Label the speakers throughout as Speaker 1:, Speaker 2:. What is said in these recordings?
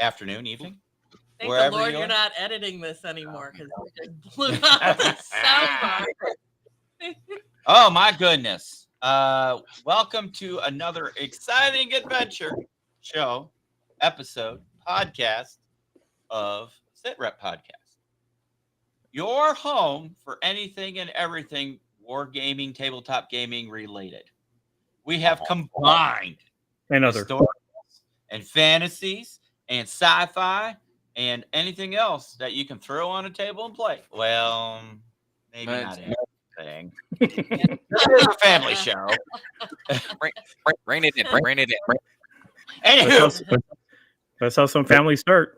Speaker 1: afternoon, evening.
Speaker 2: Thank the Lord you're not editing this anymore because we just blew out the soundbar.
Speaker 1: Oh my goodness. Welcome to another exciting adventure show, episode, podcast of SitRep Podcast. Your home for anything and everything wargaming, tabletop gaming related. We have combined
Speaker 3: and other
Speaker 1: historicals and fantasies and sci-fi and anything else that you can throw on a table and play. Well, maybe not anything. This is a family show.
Speaker 4: Rain it in.
Speaker 1: Anywho,
Speaker 3: that's how some families start.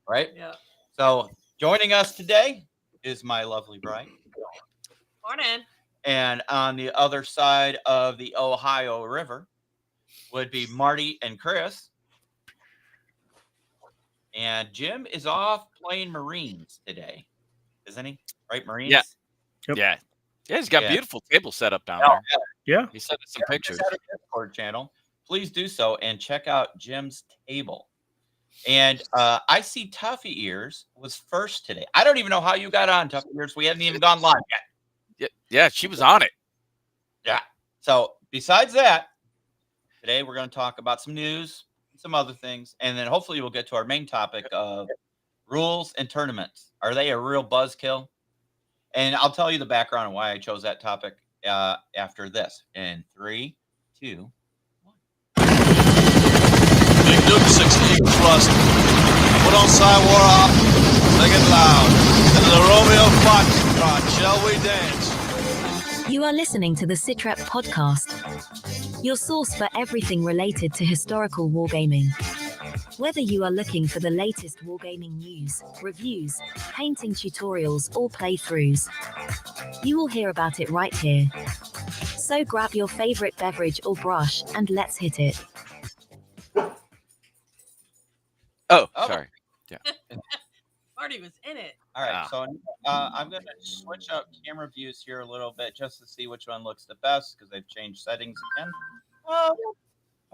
Speaker 1: right?
Speaker 2: Yeah.
Speaker 1: So joining us today is my lovely bride.
Speaker 2: Morning.
Speaker 1: And on the other side of the Ohio River would be Marty and Chris. And Jim is off playing Marines today, isn't he? Right, Marines?
Speaker 4: Yeah.
Speaker 3: Yep.
Speaker 4: Yeah. Yeah, he's got beautiful table set up down
Speaker 1: Oh,
Speaker 4: there.
Speaker 3: Yeah.
Speaker 4: He sent us some pictures.
Speaker 1: Our Discord channel. Please do so and check out Jim's table. And I see Tuffy Ears was first today. I don't even know how you got on, Tuffy Ears. We haven't even gone live yet.
Speaker 4: Yeah, she was on it.
Speaker 1: Yeah. So besides that, today we're going to talk about some news, some other things, and then hopefully we'll get to our main topic of rules and tournaments. Are they a real buzzkill? And I'll tell you the background on why I chose that topic after this. In 3, 2, 1.
Speaker 5: Big Duke 16 thrust. Put on War off. Make it loud. And the Romeo Foxtrot. Shall we dance?
Speaker 6: You are listening to the SitRep Podcast, your source for everything related to historical wargaming. Whether you are looking for the latest wargaming news, reviews, painting tutorials, or playthroughs, you will hear about it right here. So grab your favorite beverage or brush and let's hit it.
Speaker 4: Oh, sorry. Yeah.
Speaker 2: Marty was in it.
Speaker 1: All right. So I'm going to switch up camera views here a little bit just to see which one looks the best because they've changed settings again. Oh,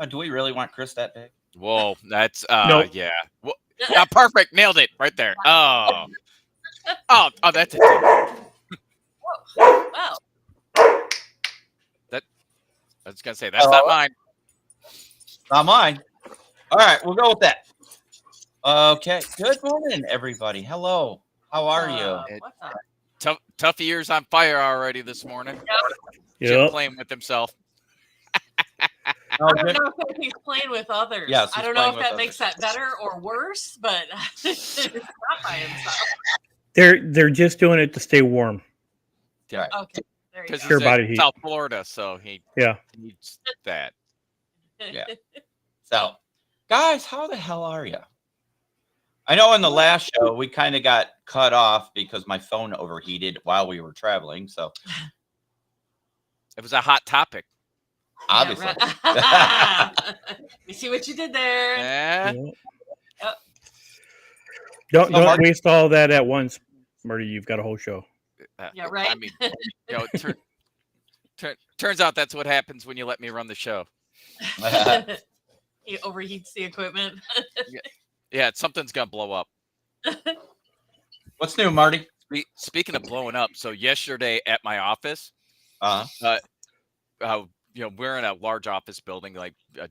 Speaker 1: do we really want Chris that big?
Speaker 4: Whoa, that's
Speaker 3: Nope.
Speaker 4: yeah. Well, perfect. Nailed it right there. Oh, that's it.
Speaker 2: Wow.
Speaker 4: I was gonna say that's not mine.
Speaker 1: Not mine. All right, we'll go with that. Okay. Good morning, everybody. Hello. How are you?
Speaker 2: What's up?
Speaker 4: Tough ears on fire already this morning. Jim
Speaker 3: Yep.
Speaker 4: playing with himself.
Speaker 2: I don't know if he's playing with others.
Speaker 1: Yes,
Speaker 2: I
Speaker 1: he's
Speaker 2: don't know
Speaker 1: playing
Speaker 2: if
Speaker 1: with
Speaker 2: that makes that better or worse, but it's not by himself.
Speaker 3: They're just doing it to stay warm.
Speaker 4: Yeah,
Speaker 2: Okay, there you
Speaker 4: because
Speaker 2: go.
Speaker 3: Pure
Speaker 4: he's
Speaker 3: body
Speaker 4: in
Speaker 3: heat.
Speaker 4: South Florida, so he needs that.
Speaker 1: Yeah. So, guys, how the hell are you? I know in the last show we kind of got cut off because my phone overheated while we were traveling. So,
Speaker 4: It was a hot topic.
Speaker 1: obviously.
Speaker 2: Yeah, right. You see what you did there.
Speaker 4: Yeah.
Speaker 3: Yep.
Speaker 1: So
Speaker 3: Don't
Speaker 1: Mark-
Speaker 3: waste all that at once, Marty. You've got a whole show.
Speaker 2: Yeah, right.
Speaker 4: I mean, turns out that's what happens when you let me run the show.
Speaker 2: He overheats the equipment.
Speaker 4: Yeah, something's gonna blow up.
Speaker 1: What's new, Marty?
Speaker 4: Speaking of blowing up, so yesterday at my office, we're in a large office building, like a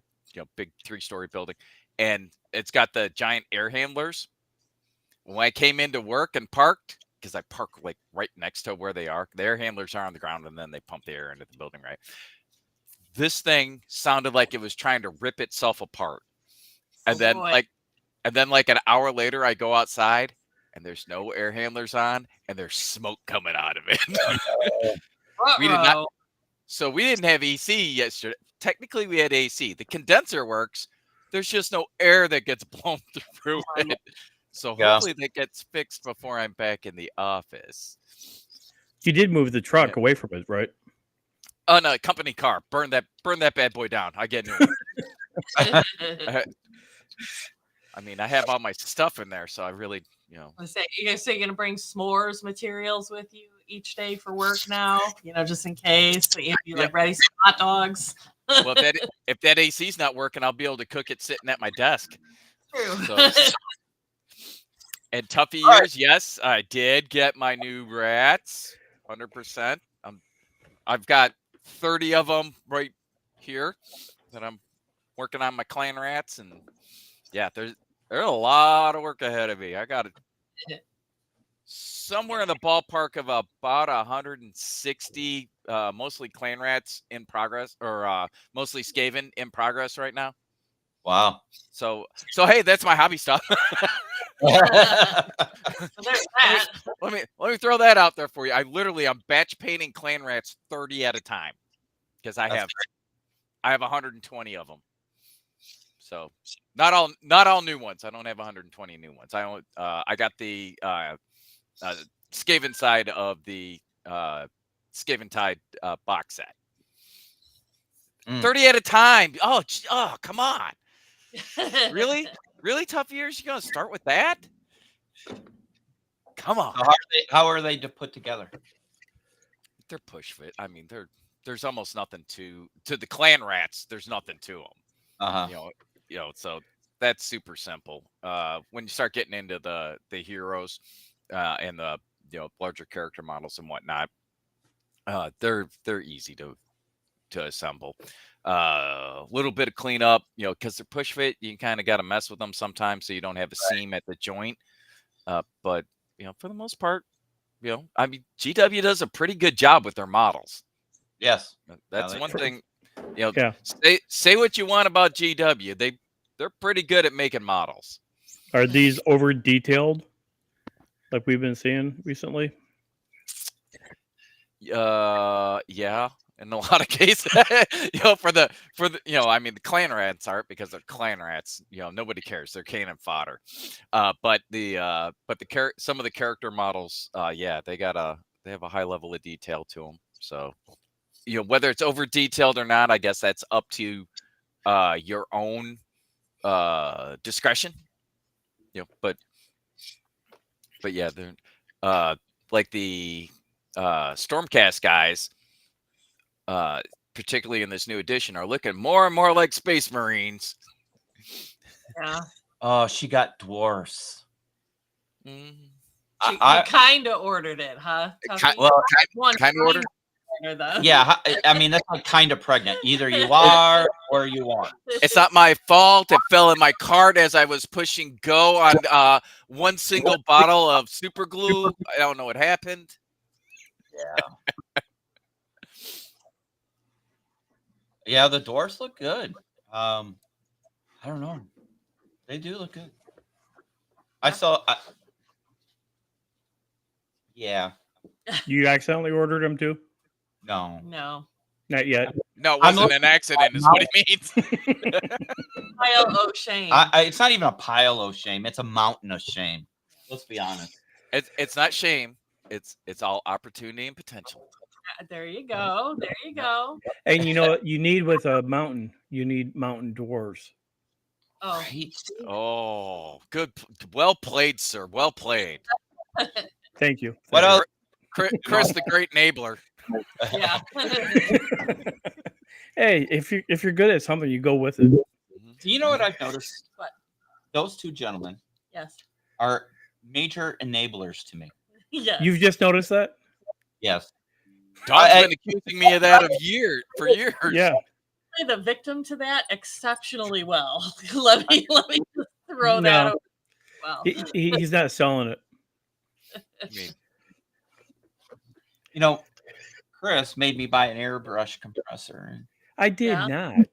Speaker 4: big 3-story building, and it's got the giant air handlers. When I came into work and parked, because I park like right next to where they are, the air handlers are on the ground, and then they pump the air into the building, right? This thing sounded like it was trying to rip itself apart, and then like an hour later, I go outside, and there's no air handlers on, and there's smoke coming out of it. We did not. So we didn't have AC yesterday. Technically, we had AC. The condenser works. There's just no air that gets blown through it. So hopefully that gets fixed before I'm back in the office.
Speaker 3: You did move the truck away from it, right?
Speaker 4: Oh no, company car. Burn that bad boy down. I get new. I mean, I have all my stuff in there, so I really, you
Speaker 2: guys say you're gonna bring s'mores materials with you each day for work now, just in case. So you have to be like ready some hot dogs.
Speaker 4: Well, if that AC's not working, I'll be able to cook it sitting at my desk.
Speaker 2: True.
Speaker 4: So, and Tuffy
Speaker 1: All right.
Speaker 4: ears, yes, I did get my new rats, 100%. I've got 30 of them right here that I'm working on my clan rats, and yeah, there's a lot of work ahead of me. I got somewhere in the ballpark of about 160, mostly clan rats in progress, or mostly Skaven in progress right now.
Speaker 1: Wow.
Speaker 4: So hey, that's my hobby stuff.
Speaker 2: So there's that.
Speaker 4: Let me throw that out there for you. I'm batch painting clan rats 30 at a time because I
Speaker 1: That's
Speaker 4: have 120 of them. So not all new ones. I don't have 120 new ones. I got the Skaven side of the Skaven Tide box set. 30 at a time. Oh, come on. Really? Really tough years? You're gonna start with that? Come on.
Speaker 1: So how are they to put together?
Speaker 4: They're push fit. I mean, there's almost nothing to the clan rats. There's nothing to them.
Speaker 1: Uh-huh.
Speaker 4: So that's super simple. When you start getting into the heroes and the larger character models and whatnot, they're easy to assemble. Little bit of cleanup, because they're push fit. You kind of got to mess with them sometimes so you don't have a seam at the joint. But for the most part, I mean, GW does a pretty good job with their models.
Speaker 1: Yes.
Speaker 4: That's
Speaker 1: they
Speaker 4: one
Speaker 1: do.
Speaker 4: thing.
Speaker 3: Yeah.
Speaker 4: Say what you want about GW. They're pretty good at making models.
Speaker 3: Are these over detailed, like we've been seeing recently?
Speaker 4: Yeah, in a lot of cases. For the I mean, the clan rats aren't, because they're clan rats. Nobody cares. They're cannon fodder. But some of the character models, yeah, they have a high level of detail to them. So whether it's over detailed or not, I guess that's up to your own discretion. But yeah, they're like the Stormcast guys, particularly in this new edition, are looking more and more like Space Marines.
Speaker 2: Yeah.
Speaker 1: Oh, she got dwarfs.
Speaker 4: Mm.
Speaker 2: You kind of ordered it, huh?
Speaker 4: Kind of order.
Speaker 1: Yeah, I mean, that's like kind of pregnant. Either you are or you aren't.
Speaker 4: It's not my fault. It fell in my cart as I was pushing go on one single bottle of super glue. I don't know what happened.
Speaker 1: Yeah. Yeah, the dwarfs look good. I don't know. They do look good. Yeah.
Speaker 3: You accidentally ordered them too?
Speaker 1: No.
Speaker 2: No.
Speaker 3: Not yet.
Speaker 4: No, it wasn't an accident, is what he means.
Speaker 2: Pile of shame.
Speaker 1: It's not even a pile of shame. It's a mountain of shame. Let's be honest.
Speaker 4: It's not shame. It's all opportunity and potential.
Speaker 2: There you go. There you go.
Speaker 3: And you know what you need with a mountain? You need mountain dwarves.
Speaker 2: Oh,
Speaker 1: Right?
Speaker 4: Oh, good. Well played, sir. Well played.
Speaker 3: Thank you.
Speaker 1: What else?
Speaker 4: Chris, the great enabler.
Speaker 2: yeah.
Speaker 3: Hey, if you're good at something, you go with it.
Speaker 1: Do you know what I've noticed?
Speaker 2: What?
Speaker 1: Those two gentlemen
Speaker 2: Yes.
Speaker 1: are major enablers to me.
Speaker 2: Yes.
Speaker 3: You've just noticed that?
Speaker 1: Yes.
Speaker 4: Don's been accusing me of that for years.
Speaker 3: Yeah.
Speaker 2: Play the victim to that exceptionally well. let me just throw that
Speaker 3: No.
Speaker 2: over. Well,
Speaker 3: He's not selling it.
Speaker 4: I mean,
Speaker 1: Chris made me buy an airbrush compressor.
Speaker 3: I did
Speaker 2: Yeah.
Speaker 3: not.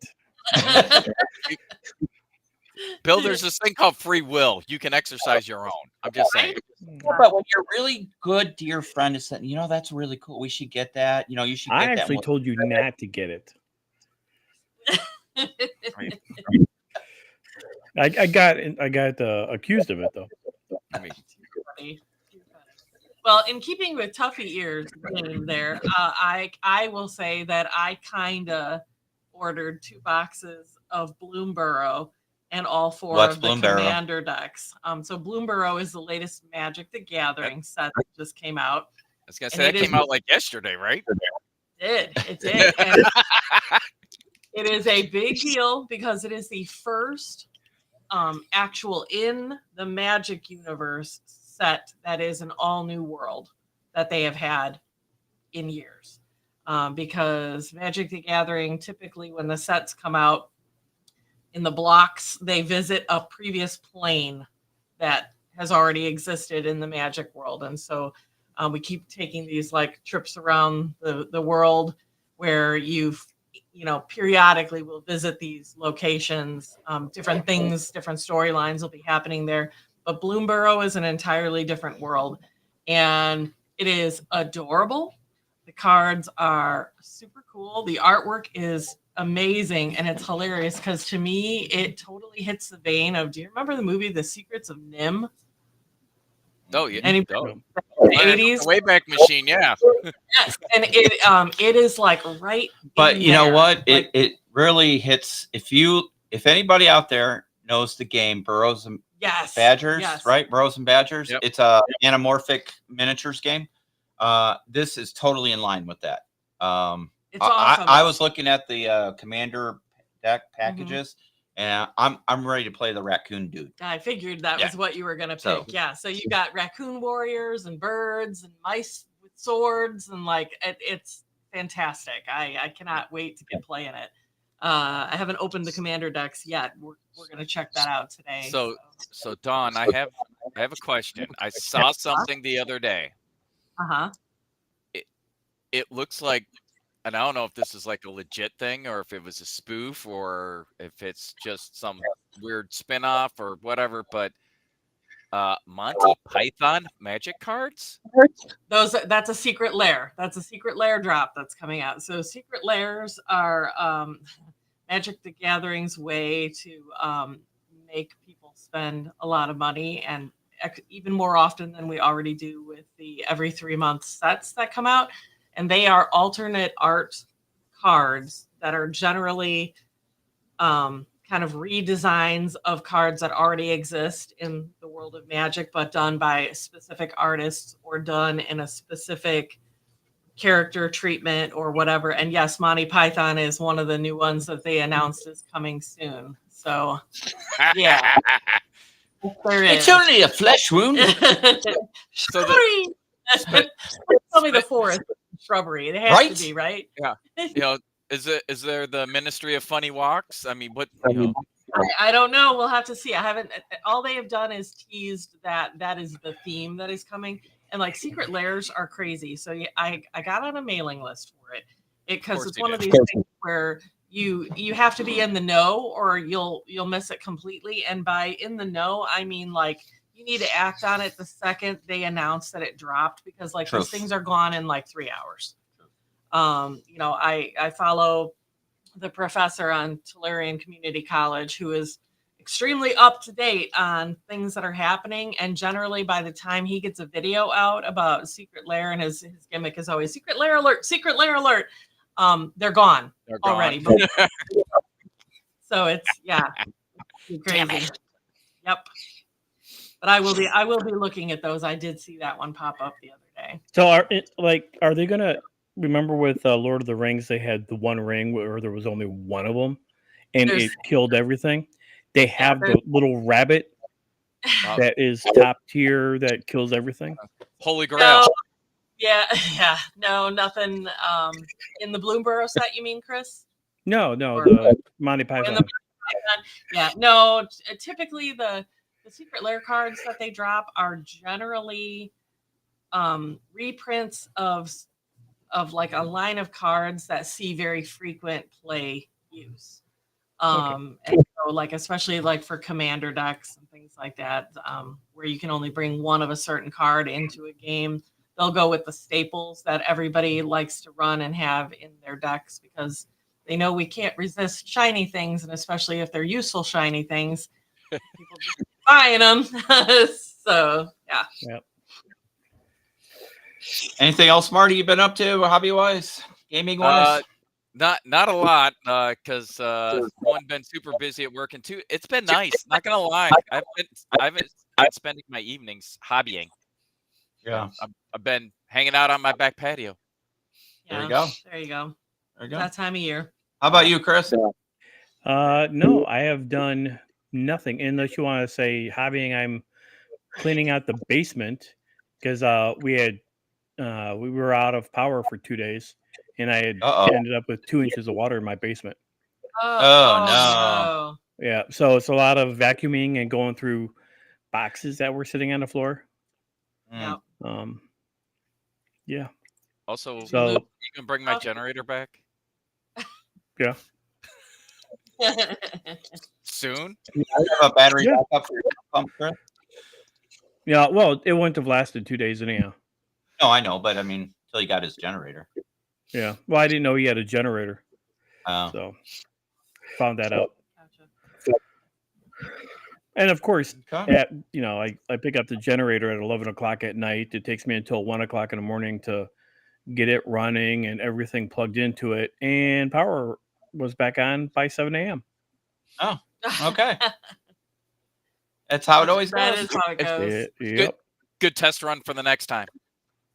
Speaker 4: Bill, there's this thing called free will. You can exercise your own. I'm just saying.
Speaker 1: But when you're really good, dear friend is saying, that's really cool. We should get that. You should get
Speaker 3: I
Speaker 1: that.
Speaker 3: actually told you not to get it. I got accused of it though.
Speaker 4: I mean,
Speaker 2: well, in keeping with Tuffy Ears game there, I will say that I kind of ordered 2 boxes of Bloomborough and all 4
Speaker 1: What's
Speaker 2: of the
Speaker 1: Bloomborough?
Speaker 2: commander decks. So Bloomborough is the latest Magic the Gathering set that just came out.
Speaker 4: I was gonna say that came out like yesterday, right?
Speaker 2: It did. And it is a big deal because it is the first actual in the Magic universe set that is an all new world that they have had in years. Because Magic the Gathering, typically when the sets come out in the blocks, they visit a previous plane that has already existed in the Magic world. And so we keep taking these like trips around the world where periodically will visit these locations, different things, different storylines will be happening there. But Bloomborough is an entirely different world, and it is adorable. The cards are super cool. The artwork is amazing, and it's hilarious because to me, it totally hits the vein of. Do you remember the movie The Secrets of NIMH?
Speaker 4: Oh yeah,
Speaker 2: Anybody
Speaker 4: oh.
Speaker 2: in the 80s?
Speaker 4: Wayback Machine, yeah.
Speaker 2: Yes, and it is like right.
Speaker 1: But
Speaker 2: in
Speaker 1: you know
Speaker 2: there.
Speaker 1: what?
Speaker 2: Like,
Speaker 1: It really hits. If anybody out there knows the game Burrows and
Speaker 2: yes,
Speaker 1: Badgers,
Speaker 2: yes.
Speaker 1: right? Burrows and Badgers.
Speaker 4: Yep.
Speaker 1: It's a anamorphic miniatures game. This is totally in line with that.
Speaker 2: It's awesome.
Speaker 1: I was looking at the commander deck packages, and I'm ready to play the raccoon dude.
Speaker 2: I figured that
Speaker 1: Yeah.
Speaker 2: was what you were going to pick.
Speaker 1: So-
Speaker 2: Yeah. So you got raccoon warriors and birds and mice with swords, and like it's fantastic. I cannot wait to get playing it. I haven't opened the commander decks yet. We're going to check that out today.
Speaker 4: So Dawn, I have a question. I saw something the other day.
Speaker 2: Uh-huh.
Speaker 4: It looks like, and I don't know if this is like a legit thing or if it was a spoof or if it's just some weird spin-off or whatever, but Monty Python magic cards?
Speaker 2: That's a secret lair. That's a secret lair drop that's coming out. So secret lairs are Magic the Gathering's way to make people spend a lot of money, and even more often than we already do with the every 3 month sets that come out. And they are alternate art cards that are generally kind of redesigns of cards that already exist in the world of Magic, but done by specific artists or done in a specific character treatment or whatever. And yes, Monty Python is one of the new ones that they announced is coming soon. So yeah, there it
Speaker 1: It's
Speaker 2: is.
Speaker 1: only a flesh wound.
Speaker 4: So
Speaker 2: Tell me the forest shrubbery. It has
Speaker 1: Right?
Speaker 2: to be, right?
Speaker 4: is there the Ministry of Funny Walks? I mean, what? You know,
Speaker 2: I don't know. We'll have to see. I haven't. All they have done is teased that is the theme that is coming, and like secret lairs are crazy. So I got on a mailing list for it because it's one of these things where you have to be in the know or you'll miss it completely. And by in the know, I mean like you need to act on it the second they announce that it dropped, because like these things are gone in like 3 hours. I follow the professor on Tellurian Community College who is extremely up to date on things that are happening. And generally by the time he gets a video out about Secret Lair, and his gimmick is always Secret Lair alert, Secret Lair alert. They're gone already. So it's crazy. Yep. But I will be looking at those. I did see that one pop up the other day.
Speaker 3: So are they gonna remember with Lord of the Rings? They had the one ring where there was only one of them, and it killed everything. They have the little rabbit that is top tier that kills everything.
Speaker 4: Holy Grail.
Speaker 2: No, nothing. In the Bloomborough set, you mean, Chris?
Speaker 3: No, the Monty Python.
Speaker 2: Yeah, no. Typically, the secret lair cards that they drop are generally reprints of like a line of cards that see very frequent play use. And so like especially like for commander decks and things like that, where you can only bring one of a certain card into a game, they'll go with the staples that everybody likes to run and have in their decks, because they know we can't resist shiny things, and especially if they're useful shiny things, people just keep buying them. So yeah.
Speaker 3: Yep.
Speaker 1: Anything else, Marty, you've been up to hobby wise, gaming wise?
Speaker 4: Not a lot, because one, been super busy at work, and two, it's been nice. Not gonna lie, I've been spending my evenings hobbying.
Speaker 1: Yeah,
Speaker 4: I've been hanging out on my back patio.
Speaker 1: There you go.
Speaker 2: There you go.
Speaker 1: There you go.
Speaker 2: That time of year.
Speaker 1: How about you, Chris?
Speaker 3: No, I have done nothing. Unless you want to say hobbying, I'm cleaning out the basement because we were out of power for 2 days, and I had
Speaker 1: Uh-oh.
Speaker 3: ended up with 2 inches of water in my basement.
Speaker 1: Oh,
Speaker 2: no.
Speaker 3: Yeah, so it's a lot of vacuuming and going through boxes that were sitting on the floor.
Speaker 1: Mm.
Speaker 3: Yeah.
Speaker 4: Also,
Speaker 3: So
Speaker 4: you can bring my generator back
Speaker 3: yeah,
Speaker 4: soon.
Speaker 1: You have a battery
Speaker 3: Yeah.
Speaker 1: backup for your pump, Chris?
Speaker 3: yeah. Well, it wouldn't have lasted 2 days anyhow.
Speaker 1: No, I know, but I mean, until he got his generator.
Speaker 3: Yeah. Well, I didn't know he had a generator,
Speaker 1: Oh.
Speaker 3: so found that out.
Speaker 2: Gotcha.
Speaker 3: And of course,
Speaker 1: Okay.
Speaker 3: I pick up the generator at 11 o'clock at night. It takes me until 1 o'clock in the morning to get it running and everything plugged into it. And power was back on by 7 a.m.
Speaker 1: Oh, okay. That's how it always
Speaker 2: That
Speaker 1: goes.
Speaker 2: is how it goes.
Speaker 3: Yep.
Speaker 4: Good test run for the next time.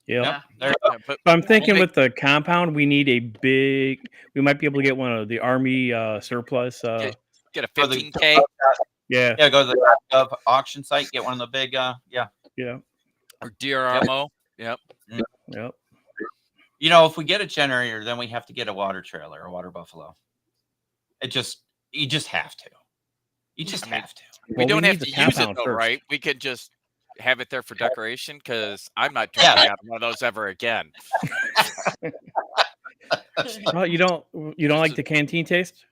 Speaker 3: Yep.
Speaker 2: Yeah.
Speaker 1: There you go.
Speaker 4: Yeah, but
Speaker 3: But I'm thinking
Speaker 4: We'll
Speaker 3: with the compound, we need a big. We might be able to get one of the Army surplus.
Speaker 4: get a
Speaker 1: For the-
Speaker 4: 15K
Speaker 3: Yeah,
Speaker 1: Yeah, go to the Gov auction site, get one of the big, yeah.
Speaker 3: yeah,
Speaker 4: or DRMO. Yep.
Speaker 3: yep.
Speaker 1: You know, if we get a generator, then we have to get a water trailer, a water buffalo. You just have to. You just have to.
Speaker 4: We
Speaker 3: Well,
Speaker 4: don't
Speaker 3: we
Speaker 4: have
Speaker 3: need
Speaker 4: to
Speaker 3: the
Speaker 4: use it
Speaker 3: compound
Speaker 4: though,
Speaker 3: first.
Speaker 4: right? We could just have it there for decoration because I'm not
Speaker 1: Yeah.
Speaker 4: drinking out of one of those ever again.
Speaker 3: Well, you don't like the canteen taste?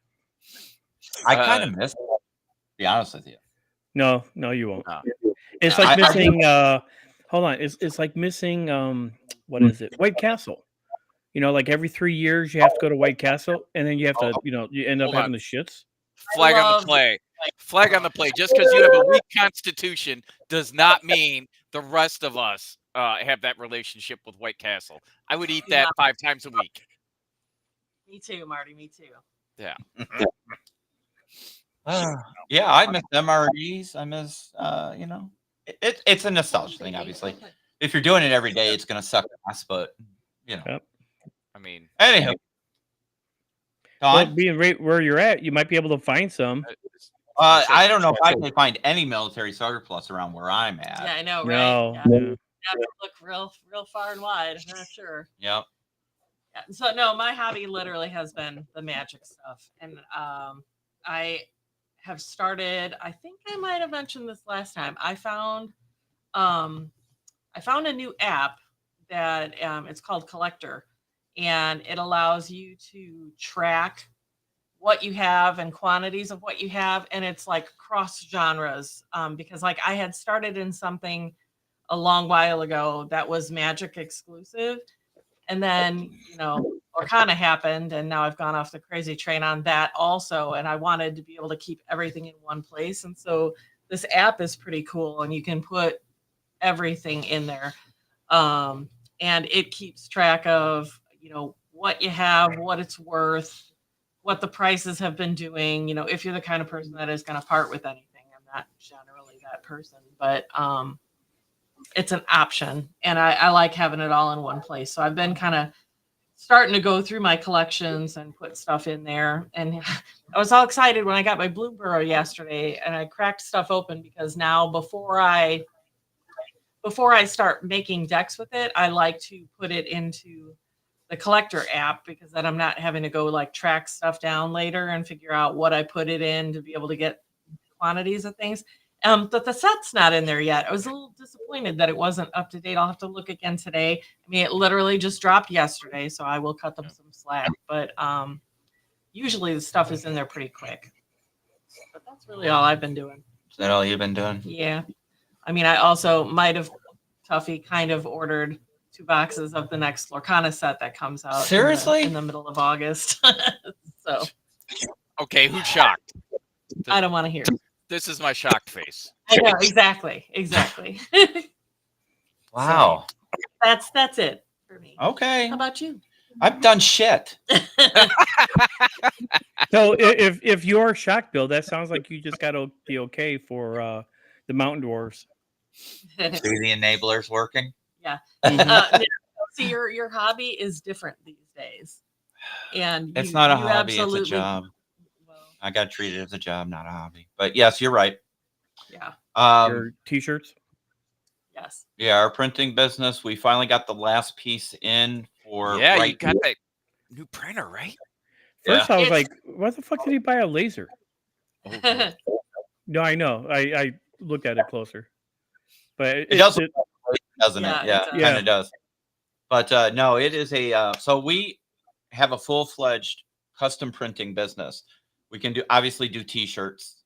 Speaker 1: I kind of miss it, to be honest with you.
Speaker 3: No, you won't.
Speaker 4: No.
Speaker 3: It's
Speaker 4: No.
Speaker 3: like
Speaker 1: I do.
Speaker 3: missing. Hold on. It's like missing. What is it? White Castle. You know, like every 3 years you have to go to White Castle, and then you have to. You end up
Speaker 4: Hold on.
Speaker 3: having the shits.
Speaker 4: Flag on
Speaker 2: love-
Speaker 4: the play. Flag on the play. Just because you have a weak constitution does not mean the rest of us have that relationship with White Castle. I would eat that 5 times a week.
Speaker 2: Me too, Marty. Me too.
Speaker 4: Yeah.
Speaker 1: Yeah, I miss MREs. I miss, it's a nostalgia thing, obviously. If you're doing it every day, it's going to suck ass, but,
Speaker 3: Yep.
Speaker 4: I mean,
Speaker 1: Anyhow.
Speaker 3: Well,
Speaker 1: Don,
Speaker 3: being right where you're at, you might be able to find some.
Speaker 1: I don't know if I can find any military surplus around where I'm at.
Speaker 2: Yeah, I know, right?
Speaker 3: No.
Speaker 2: Yeah.
Speaker 3: Yeah.
Speaker 2: You have to look real far and wide. I'm not sure.
Speaker 1: Yep.
Speaker 2: Yeah. So no, my hobby literally has been the magic stuff, and I have started. I think I might have mentioned this last time. I found a new app that it's called Collector, and it allows you to track what you have and quantities of what you have, and it's like cross genres. Because like I had started in something a long while ago that was Magic exclusive, and then Orkana happened, and now I've gone off the crazy train on that also, and I wanted to be able to keep everything in one place, and so this app is pretty cool, and you can put everything in there, and it keeps track of what you have, what it's worth, what the prices have been doing. If you're the kind of person that is going to part with anything. I'm not generally that person, but it's an option, and I like having it all in one place. So I've been kind of starting to go through my collections and put stuff in there. And I was all excited when I got my Blue Burrow yesterday, and I cracked stuff open because now before I start making decks with it, I like to put it into the Collector app, because then I'm not having to go like track stuff down later and figure out what I put it in to be able to get quantities of things. But the set's not in there yet. I was a little disappointed that it wasn't up to date. I'll have to look again today. I mean, it literally just dropped yesterday, so I will cut them some slack. But usually the stuff is in there pretty quick. But that's really all I've been doing.
Speaker 1: Is that all you've been doing?
Speaker 2: Yeah. I mean, I also might have, Tuffy, kind of ordered 2 boxes of the next Lorcana set that comes out
Speaker 1: Seriously?
Speaker 2: in the middle of August. So
Speaker 4: okay, who's shocked?
Speaker 2: I don't want to hear.
Speaker 4: This is my shocked face.
Speaker 2: I know, exactly.
Speaker 1: Wow.
Speaker 2: That's it for me.
Speaker 1: Okay.
Speaker 2: How about you?
Speaker 1: I've done shit.
Speaker 3: So if you're shocked, Bill, that sounds like you just got to be okay for the Mountain Dwarfs.
Speaker 1: See the enablers working?
Speaker 2: See, your hobby is different these days, and
Speaker 1: It's not a
Speaker 2: you
Speaker 1: hobby, it's a
Speaker 2: absolutely-
Speaker 1: job.
Speaker 2: Well,
Speaker 1: I got to treat it as a job, not a hobby. But yes, you're right.
Speaker 2: Yeah.
Speaker 3: Your t-shirts.
Speaker 2: Yes.
Speaker 1: Yeah, our printing business. We finally got the last piece in for
Speaker 4: Yeah,
Speaker 1: right.
Speaker 4: you got that new printer, right?
Speaker 3: First,
Speaker 1: Yeah.
Speaker 3: I was
Speaker 2: It's-
Speaker 3: like, "Why the fuck did he buy a laser?"
Speaker 4: Oh, Lord.
Speaker 3: No, I know. I looked at it closer, but
Speaker 1: It does, doesn't
Speaker 2: Yeah,
Speaker 1: it?
Speaker 2: it
Speaker 1: Yeah,
Speaker 2: does.
Speaker 1: it kind of does. But no, it is a. So we have a full-fledged custom printing business. We can obviously do T-shirts.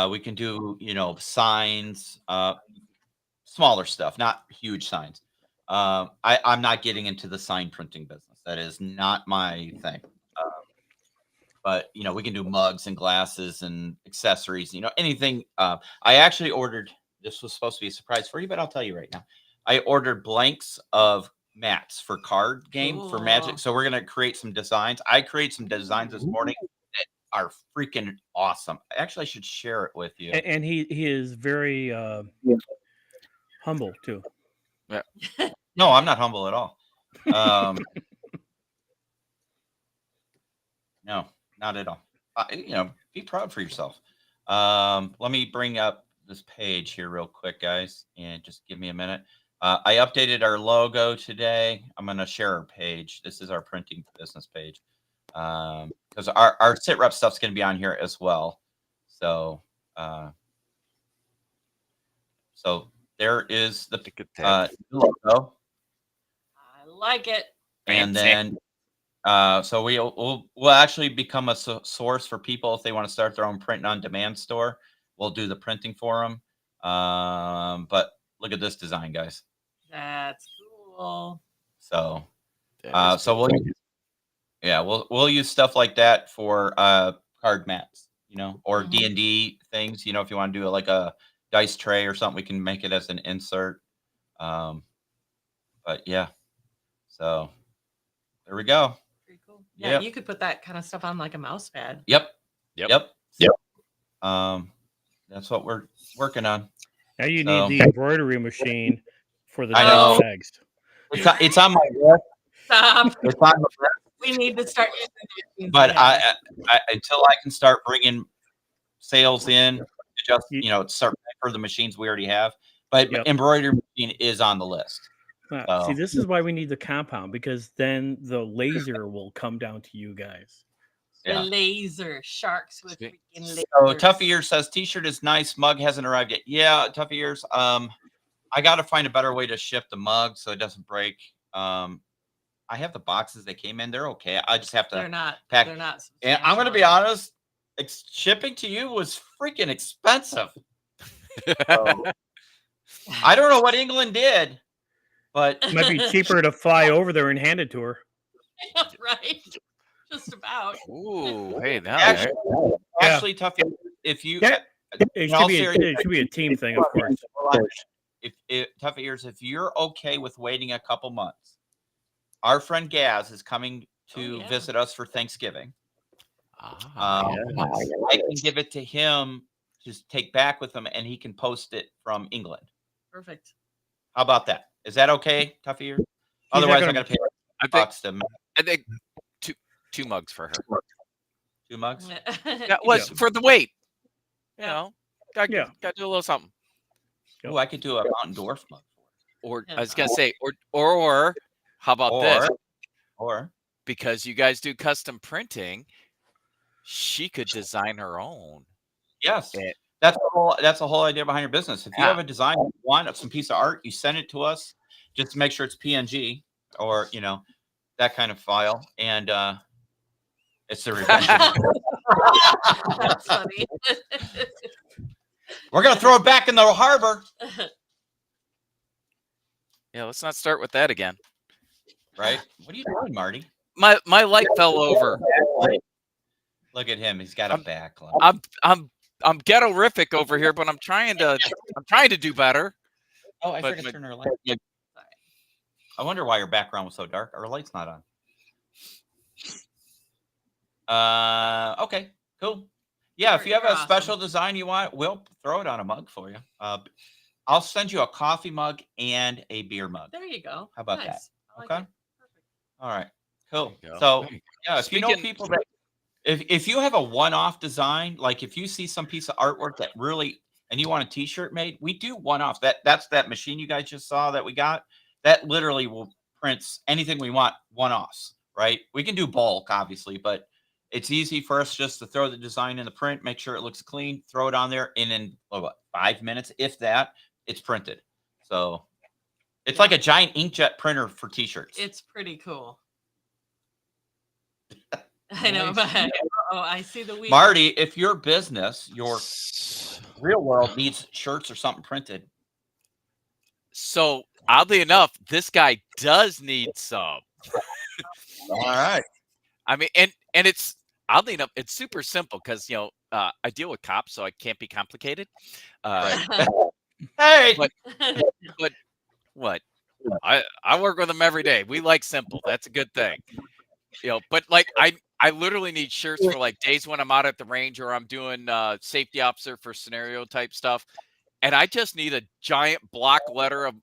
Speaker 1: We can do signs, smaller stuff, not huge signs. I'm not getting into the sign printing business. That is not my thing. But we can do mugs and glasses and accessories. Anything. I actually ordered. This was supposed to be a surprise for you, but I'll tell you right now. I ordered blanks of mats for card game for Magic.
Speaker 2: Cool.
Speaker 1: So we're gonna create some designs. I create some designs this morning that are freaking awesome. Actually, I should share it with you.
Speaker 3: and he is very humble too.
Speaker 1: No, I'm not humble at all. No, not at all. Be proud for yourself. Let me bring up this page here real quick, guys, and just give me a minute. I updated our logo today. I'm going to share our page. This is our printing business page. Because our sit rep stuff's going to be on here as well. So there is the logo.
Speaker 2: I like it.
Speaker 1: And then so we'll actually become a source for people if they want to start their own print on demand store. We'll do the printing for them. But look at this design, guys.
Speaker 2: That's cool.
Speaker 1: So we'll use stuff like that for card mats, or D&D things. If you want to do like a dice tray or something, we can make it as an insert. But yeah, so there we go.
Speaker 2: Pretty cool. Yeah,
Speaker 1: Yep.
Speaker 2: you could put that kind of stuff on like a mouse pad.
Speaker 1: Yep. That's what we're working on.
Speaker 3: Now you
Speaker 1: So-
Speaker 3: need the embroidery machine for the
Speaker 1: I know.
Speaker 3: bags.
Speaker 1: It's on my list.
Speaker 2: Stop.
Speaker 1: It's on the list.
Speaker 2: We need to start using these
Speaker 1: But
Speaker 2: things.
Speaker 1: I until I can start bringing sales in, just start for the machines we already have. But
Speaker 3: Yep.
Speaker 1: embroidery machine is on the list.
Speaker 3: See, this is why we need the compound, because then the laser will come down to you guys.
Speaker 2: The
Speaker 1: Yeah.
Speaker 2: laser sharks with freaking lasers.
Speaker 1: So Toughy Ears says T-shirt is nice. Mug hasn't arrived yet. Yeah, Toughy Ears. I got to find a better way to ship the mug so it doesn't break. I have the boxes they came in. They're okay. I just have to
Speaker 2: They're not.
Speaker 1: pack.
Speaker 2: They're not.
Speaker 1: And I'm going to be honest. Shipping to you was freaking expensive. So, I don't know what England did, but
Speaker 3: It might be cheaper to fly over there and hand it to her.
Speaker 2: Right. Just about.
Speaker 4: Ooh, hey, now
Speaker 1: actually, Toughy, if you
Speaker 3: Yeah. It
Speaker 1: in
Speaker 3: should,
Speaker 1: all
Speaker 3: be
Speaker 1: seriousness-
Speaker 3: it should be a team thing, of course.
Speaker 1: if Toughy Ears, if you're okay with waiting a couple months, our friend Gaz is coming to
Speaker 2: yeah.
Speaker 1: visit us for Thanksgiving.
Speaker 4: Ah, yes.
Speaker 1: I can give it to him to take back with him, and he can post it from England.
Speaker 2: Perfect.
Speaker 1: How about that? Is that okay, Toughy Ears? Otherwise, I'm
Speaker 3: gonna-
Speaker 1: going to pay
Speaker 4: I think
Speaker 1: bucks to
Speaker 4: I think two mugs for her.
Speaker 1: 2 mugs.
Speaker 4: That was for the weight. You
Speaker 2: Yeah.
Speaker 4: know, got
Speaker 3: Yeah.
Speaker 4: to do a little something.
Speaker 1: Oh, I could do a Mountain Dwarf mug.
Speaker 4: Or
Speaker 2: Yeah.
Speaker 4: I was gonna say, or how about this?
Speaker 1: Or
Speaker 4: Because you guys do custom printing, she could design her own.
Speaker 1: yes,
Speaker 4: Yeah.
Speaker 1: that's the whole idea behind your business. If you
Speaker 4: Yeah.
Speaker 1: have a design, you want some piece of art, you send it to us. Just make sure it's PNG or that kind of file, and it's the revenge.
Speaker 2: That's funny.
Speaker 1: We're gonna throw it back in the harbor,
Speaker 4: Yeah, let's not start with that again.
Speaker 1: right? What are you doing, Marty?
Speaker 4: My light fell over.
Speaker 1: Look at him. He's got a backlight.
Speaker 4: I'm ghetto-rific over here, but I'm trying to do better.
Speaker 1: Oh, I
Speaker 4: but
Speaker 1: forgot to
Speaker 4: my-
Speaker 1: turn our light. I wonder why your background was so dark. Our light's not on. Okay, cool. Yeah, if you have a
Speaker 2: You're awesome.
Speaker 1: special design you want, we'll throw it on a mug for you. I'll send you a coffee mug and a beer mug.
Speaker 2: There you go.
Speaker 1: How about that?
Speaker 2: Nice. I like
Speaker 1: Okay.
Speaker 2: it. Perfect.
Speaker 1: All right, cool.
Speaker 4: There you go.
Speaker 1: So
Speaker 4: There you go.
Speaker 1: yeah, if you know
Speaker 4: Speaking-
Speaker 1: people that If you have a one-off design, like if you see some piece of artwork that really, and you want a T-shirt made, we do one-off. That's that machine you guys just saw that we got. That literally will print anything we want one-offs, right? We can do bulk, obviously, but it's easy for us just to throw the design in the print, make sure it looks clean, throw it on there, and in 5 minutes, if that, it's printed. So it's like a giant inkjet printer for T-shirts.
Speaker 2: It's pretty cool. I know, but I see the wheel.
Speaker 1: Marty, if your business, your real world needs shirts or something printed.
Speaker 4: So oddly enough, this guy does need some.
Speaker 1: All right.
Speaker 4: I mean, and it's oddly enough, it's super simple because I deal with cops, so I can't be complicated.
Speaker 1: Hey,
Speaker 4: but what? I work with them every day. We like simple. That's a good thing. But like I literally need shirts for like days when I'm out at the range or I'm doing safety officer for scenario type stuff. And I just need a giant block letter of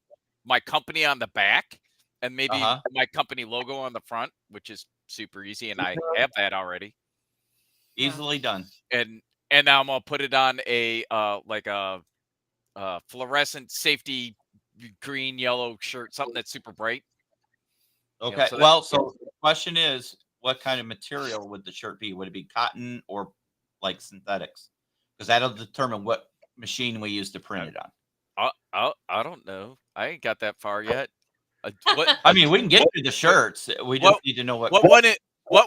Speaker 4: my company on the back and maybe my company logo on the front, which is super easy. And I have that already.
Speaker 1: Easily done.
Speaker 4: And now I'm gonna put it on a like a fluorescent safety green, yellow shirt, something that's super bright.
Speaker 1: Okay. So the question is, what kind of material would the shirt be? Would it be cotton or like synthetics? Because that'll determine what machine we use to print it on.
Speaker 4: I don't know. I ain't got that far yet.
Speaker 1: I mean, we can get you the shirts. We just need to know what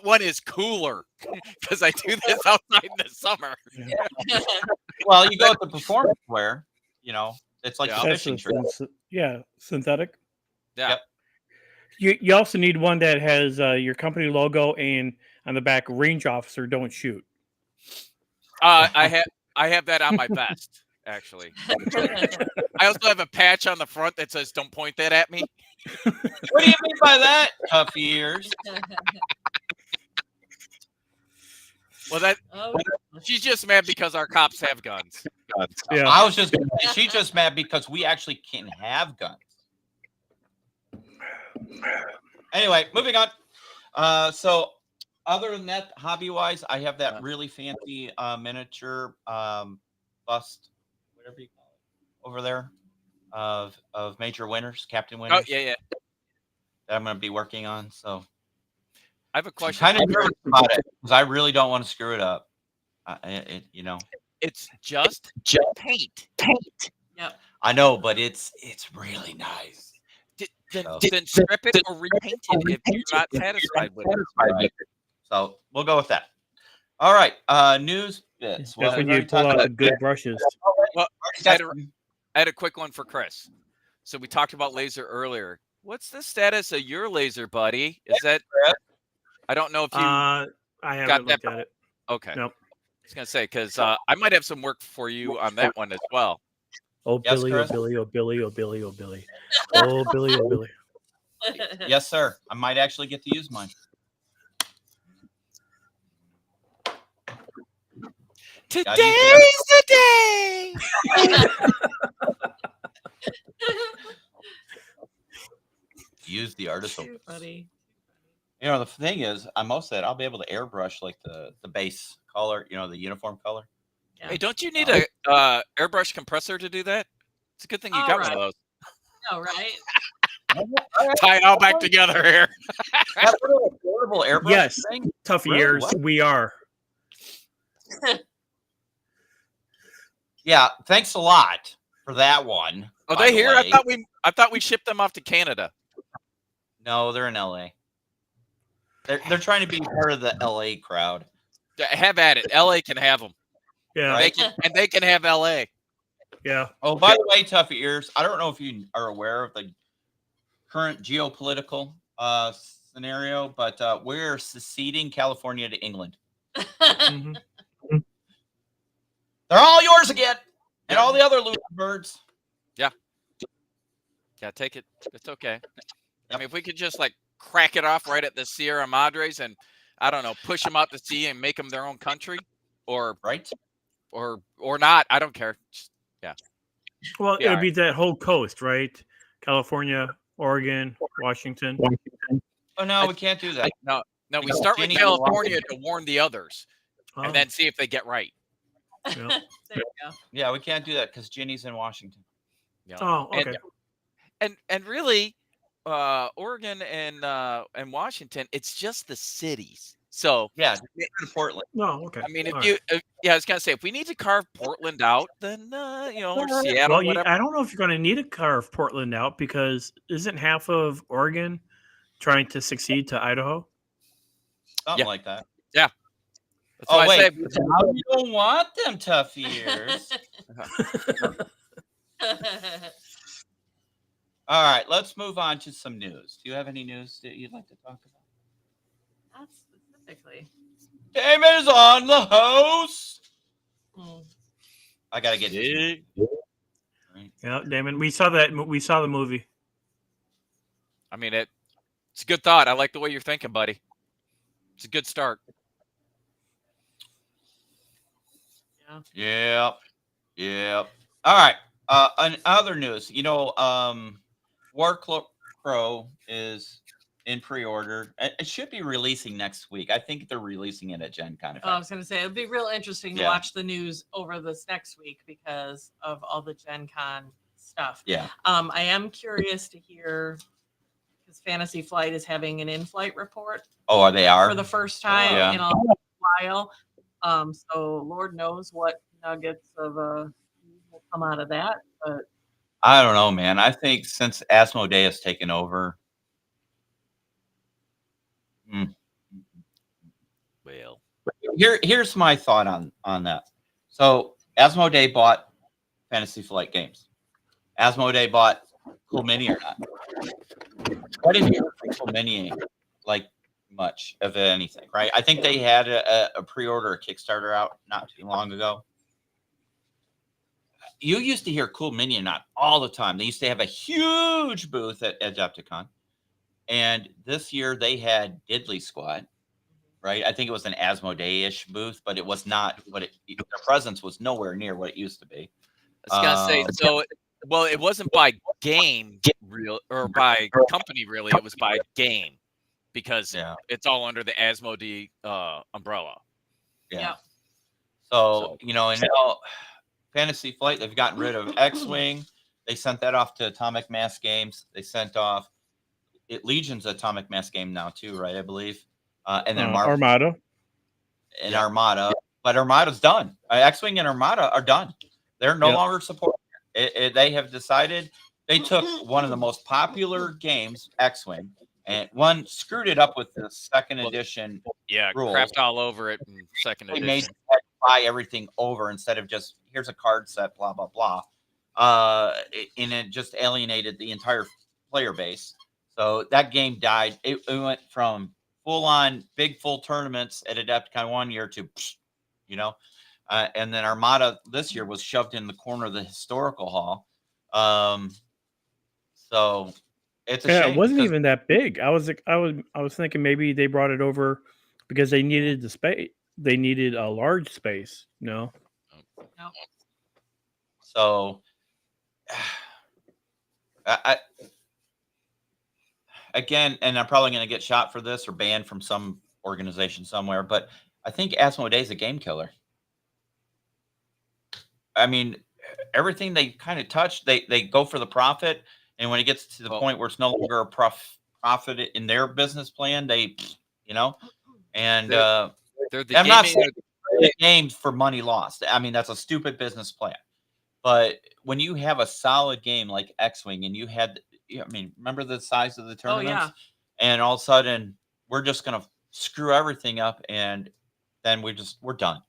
Speaker 4: one is cooler, because I do this outside in the summer.
Speaker 1: Well, you go with the performance wear. It's like a fishing shirt.
Speaker 3: Synthetic.
Speaker 4: Yeah.
Speaker 1: Yep.
Speaker 3: You also need one that has your company logo and on the back, range officer, don't shoot.
Speaker 4: I have that on my vest, actually. I also have a patch on the front that says "Don't point that at me."
Speaker 1: What do you mean by that? Tough ears.
Speaker 4: Well, she's just mad because our cops have guns.
Speaker 3: Yeah.
Speaker 1: I was just gonna say, she's just mad because we actually can have guns. Anyway, moving on. So other than that, hobby-wise, I have that really fancy miniature bust, whatever you call it, over there of Major Winters, Captain Winters.
Speaker 4: Oh, yeah.
Speaker 1: That I'm going to be working on. So
Speaker 4: I have a question.
Speaker 1: I'm kind of nervous about it because I really don't want to screw it up.
Speaker 4: It's just paint.
Speaker 2: Yep.
Speaker 1: I know, but it's really nice.
Speaker 4: Then strip it or repaint it if you're not satisfied with it.
Speaker 1: So we'll go with that. All right. News bits.
Speaker 3: That's when you pull out the good brushes.
Speaker 4: Well, I had a quick one for Chris. So we talked about laser earlier. What's the status of your laser, buddy? Is that? I don't know if you.
Speaker 3: I haven't looked at it.
Speaker 4: Okay.
Speaker 3: Nope.
Speaker 4: I was gonna say because I might have some work for you on that one as well.
Speaker 3: Oh,
Speaker 1: Yes,
Speaker 3: Billy,
Speaker 1: Chris?
Speaker 3: oh, Billy, oh, Billy, oh, Billy, oh, Billy. Oh, Billy, oh, Billy.
Speaker 1: Yes, sir. I might actually get to use mine.
Speaker 4: Today's the day.
Speaker 1: Use the artist.
Speaker 2: Too funny.
Speaker 1: The thing is, on most of that, I'll be able to airbrush like the base color, the uniform color.
Speaker 2: Yeah.
Speaker 4: Hey, don't you need a airbrush compressor to do that? It's a good thing you got one of those.
Speaker 2: Oh, right.
Speaker 4: Tie it all back together here.
Speaker 1: That little portable airbrush
Speaker 3: Yes.
Speaker 1: thing?
Speaker 3: Tough
Speaker 1: Really?
Speaker 3: years.
Speaker 1: What?
Speaker 3: We are.
Speaker 1: Yeah, thanks a lot for that one.
Speaker 4: Are
Speaker 1: by
Speaker 4: they
Speaker 1: the
Speaker 4: here?
Speaker 1: way.
Speaker 4: I thought we shipped them off to Canada.
Speaker 1: No, they're in LA. They're trying to be part of the LA crowd.
Speaker 4: Have at it. LA can have them.
Speaker 3: Yeah.
Speaker 1: Right.
Speaker 4: They can have LA.
Speaker 3: Yeah.
Speaker 1: Oh, by the way, tough ears. I don't know if you are aware of the current geopolitical scenario, but we're seceding California to England.
Speaker 3: Mhm.
Speaker 1: They're all yours again, and all the other loose birds.
Speaker 4: Yeah, take it. It's okay. I mean, if we could just like crack it off right at the Sierra Madres and I don't know, push them out to sea and make them their own country, or
Speaker 1: Right?
Speaker 4: or not. I don't care. Just,
Speaker 3: Well,
Speaker 4: Yeah,
Speaker 3: it would be that whole coast, right? California, Oregon, Washington.
Speaker 1: Oh no, we can't do that.
Speaker 4: no, No, we
Speaker 1: Because
Speaker 4: start with
Speaker 1: Ginny's in
Speaker 4: California
Speaker 1: Washington.
Speaker 4: to warn the others,
Speaker 3: Oh,
Speaker 4: and then see if they get right.
Speaker 3: yeah.
Speaker 2: There you go.
Speaker 1: Yeah, we can't do that because Ginny's in Washington.
Speaker 4: You know?
Speaker 3: Oh, okay.
Speaker 4: And really, Oregon and Washington, it's just the cities. So
Speaker 1: Yeah, just get rid of Portland.
Speaker 3: No, okay.
Speaker 4: I mean, if
Speaker 3: All
Speaker 4: you,
Speaker 3: right.
Speaker 4: yeah, I was gonna say, if we need to carve Portland out, then or Seattle,
Speaker 3: Well,
Speaker 4: whatever.
Speaker 3: I don't know if you're going to need to carve Portland out because isn't half of Oregon trying to succeed to Idaho?
Speaker 1: Something
Speaker 4: Yeah.
Speaker 1: like that.
Speaker 4: That's
Speaker 1: Oh,
Speaker 4: why I
Speaker 1: wait.
Speaker 4: say,
Speaker 1: Now you don't want them tough years. All right, let's move on to some news. Do you have any news that you'd like to talk about?
Speaker 2: Not specifically.
Speaker 1: Damon is on the host.
Speaker 2: Hmm.
Speaker 1: I gotta get this. Right.
Speaker 3: Yeah, Damon, we saw that. We saw the movie.
Speaker 4: I mean, it's a good thought. I like the way you're thinking, buddy. It's a good start.
Speaker 2: Yeah.
Speaker 1: Yep. All right. On other news, War Crow is in pre-order. It should be releasing next week. I think they're releasing it at Gen Con.
Speaker 2: I was going to say it'd be real interesting to
Speaker 1: Yeah.
Speaker 2: watch the news over this next week because of all the Gen Con stuff.
Speaker 1: Yeah.
Speaker 2: I am curious to hear because Fantasy Flight is having an in-flight report
Speaker 1: Oh, they are.
Speaker 2: for the first time
Speaker 1: Yeah.
Speaker 2: in a while. So Lord knows what nuggets of will come out of that. But
Speaker 1: I don't know, man. I think since Asmodeus taken over,
Speaker 4: Well,
Speaker 1: here's my thought on that. So Asmodee bought Fantasy Flight Games. Asmodee bought Cool Mini or not? What did you hear from Cool Mini like much of anything, right? I think they had a pre-order, a Kickstarter out not too long ago. You used to hear Cool Mini not all the time. They used to have a huge booth at Adepticon. And this year they had Diddley Squad, right? I think it was an Asmodee-ish booth, but it was not their presence was nowhere near what it used to be.
Speaker 4: I was gonna say, so well, it wasn't by game real or by company really. It was by game because it's all under the Asmodee umbrella.
Speaker 2: yeah.
Speaker 1: So and now Fantasy Flight, they've gotten rid of X-Wing. They sent that off to Atomic Mass Games. They sent off Legion's Atomic Mass game now too, right? I believe. And then
Speaker 3: Armada.
Speaker 1: And Armada. But Armada's done. X-Wing and Armada are done. They're no longer supporting it. They have decided they took one of the most popular games, X-Wing, and one screwed it up with the second edition.
Speaker 4: Yeah,
Speaker 1: rules.
Speaker 4: crapped all over it in second
Speaker 1: They
Speaker 4: edition.
Speaker 1: made you buy everything over instead of just here's a card set, blah blah blah. And it just alienated the entire player base. So that game died. It went from full-on big full tournaments at Adepticon 1 year to, and then Armada this year was shoved in the corner of the historical hall. So it's a shame.
Speaker 3: It wasn't even that big. I was thinking maybe they brought it over because they needed the space. They needed a large space. No.
Speaker 1: So again, and I'm probably going to get shot for this or banned from some organization somewhere, but I think Asmodee is a game killer. I mean, everything they kind of touch, they go for the profit, and when it gets to the point where it's no longer a profit in their business plan, and
Speaker 4: they're the
Speaker 1: I'm not saying games for money lost. I mean, that's a stupid business plan. But when you have a solid game like X-Wing, and you had, remember the size of the tournaments?
Speaker 2: Oh, yeah.
Speaker 1: And all of a sudden, we're just going to screw everything up, and then we're done,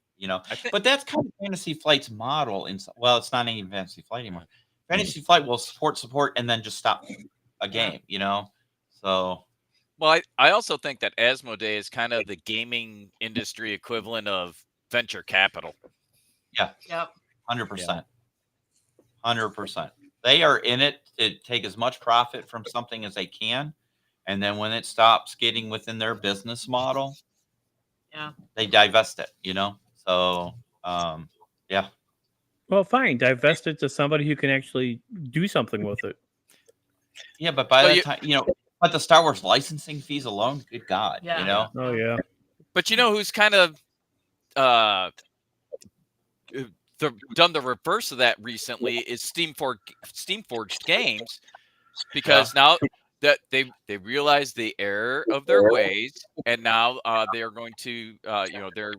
Speaker 1: But that's kind of Fantasy Flight's model. It's not even Fantasy Flight anymore. Fantasy Flight will support, and then just stop a game, So.
Speaker 4: Well, I also think that Asmodee is kind of the gaming industry equivalent of venture capital.
Speaker 1: Yeah.
Speaker 2: Yep.
Speaker 1: 100%. 100%. They are in it to take as much profit from something as they can. And then when it stops getting within their business model, they divest it, So, yeah.
Speaker 3: Well, fine. Divest it to somebody who can actually do something with it.
Speaker 1: Yeah, but by that time, But the Star Wars licensing fees alone, good God,
Speaker 2: Yeah.
Speaker 1: you know.
Speaker 3: Oh yeah.
Speaker 4: But you know who's kind of done the reverse of that recently is Steamforged Games, because now that they realize the error of their ways, and now they are going to they're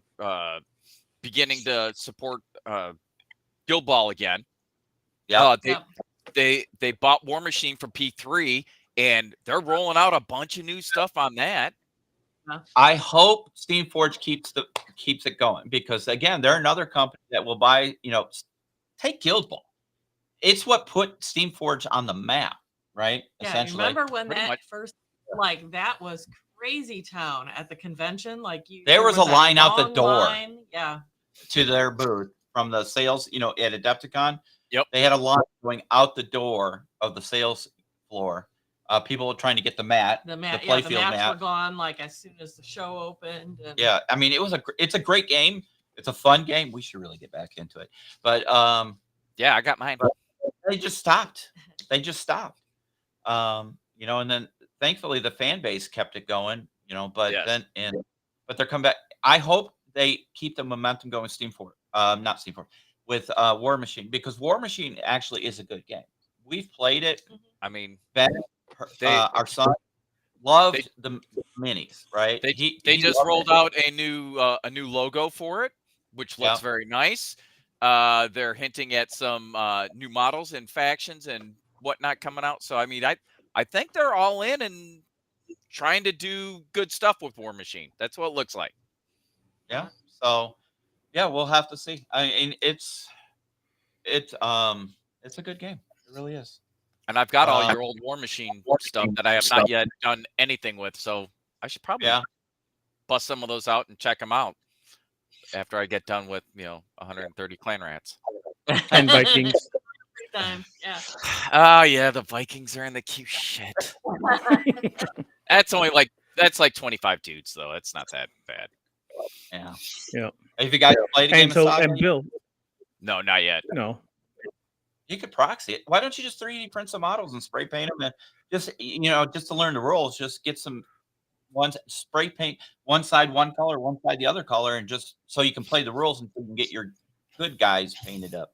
Speaker 4: beginning to support Guild Ball again.
Speaker 1: Yeah.
Speaker 4: They bought War Machine from P3, and they're rolling out a bunch of new stuff on that.
Speaker 1: I hope Steamforge keeps it going, because again, they're another company that will buy, take Guild Ball. It's what put Steamforge on the map, right?
Speaker 2: Yeah,
Speaker 1: Essentially.
Speaker 2: remember when
Speaker 4: Pretty
Speaker 2: that
Speaker 4: much.
Speaker 2: first, like, that was crazy town at the convention? Like,
Speaker 1: There was a line out the
Speaker 2: long
Speaker 1: door.
Speaker 2: line. Yeah.
Speaker 1: To their booth from the sales, at Adepticon.
Speaker 4: Yep.
Speaker 1: They had a line going out the door of the sales floor. People were trying to get the mat,
Speaker 2: The
Speaker 1: playfield
Speaker 2: mats
Speaker 1: mat.
Speaker 2: were gone, like, as soon as the show opened. And
Speaker 1: Yeah, I mean, it's a great game. It's a fun game. We should really get back into it. But
Speaker 4: Yeah, I got mine.
Speaker 1: they just stopped. And then thankfully the fan base kept it going, but
Speaker 4: Yes.
Speaker 1: but they're coming back. I hope they keep the momentum going. Not Steamforge, with War Machine, because War Machine actually is a good game. We've played it.
Speaker 4: I mean,
Speaker 1: Ben, our son, loved the minis, right?
Speaker 4: they
Speaker 1: He
Speaker 4: just
Speaker 1: loved
Speaker 4: rolled
Speaker 1: it.
Speaker 4: out a new logo for it, which looks very nice. They're hinting at some new models and factions and whatnot coming out. So I mean, I think they're all in and trying to do good stuff with War Machine. That's what it looks like.
Speaker 1: Yeah. So, yeah, we'll have to see. I mean, it's a good game. It really is.
Speaker 4: And I've got all your old War Machine stuff that I have not yet done anything with. So I should probably bust some of those out and check them out after I get done with 130 clan rats.
Speaker 3: And Vikings.
Speaker 2: time. Yeah.
Speaker 4: Oh yeah, the Vikings are in the queue. Shit. That's like 25 dudes though. It's not that bad.
Speaker 1: Yeah.
Speaker 3: Yeah.
Speaker 1: Have you guys played a game
Speaker 3: And
Speaker 1: of
Speaker 3: so,
Speaker 1: Saga?
Speaker 3: and Bill,
Speaker 4: No, not yet.
Speaker 3: no.
Speaker 1: You could proxy it. Why don't you just 3D print some models and spray paint them, and just to learn the rules, just get some spray paint one side one color, one side the other color, and just so you can play the rules and you can get your good guys painted up.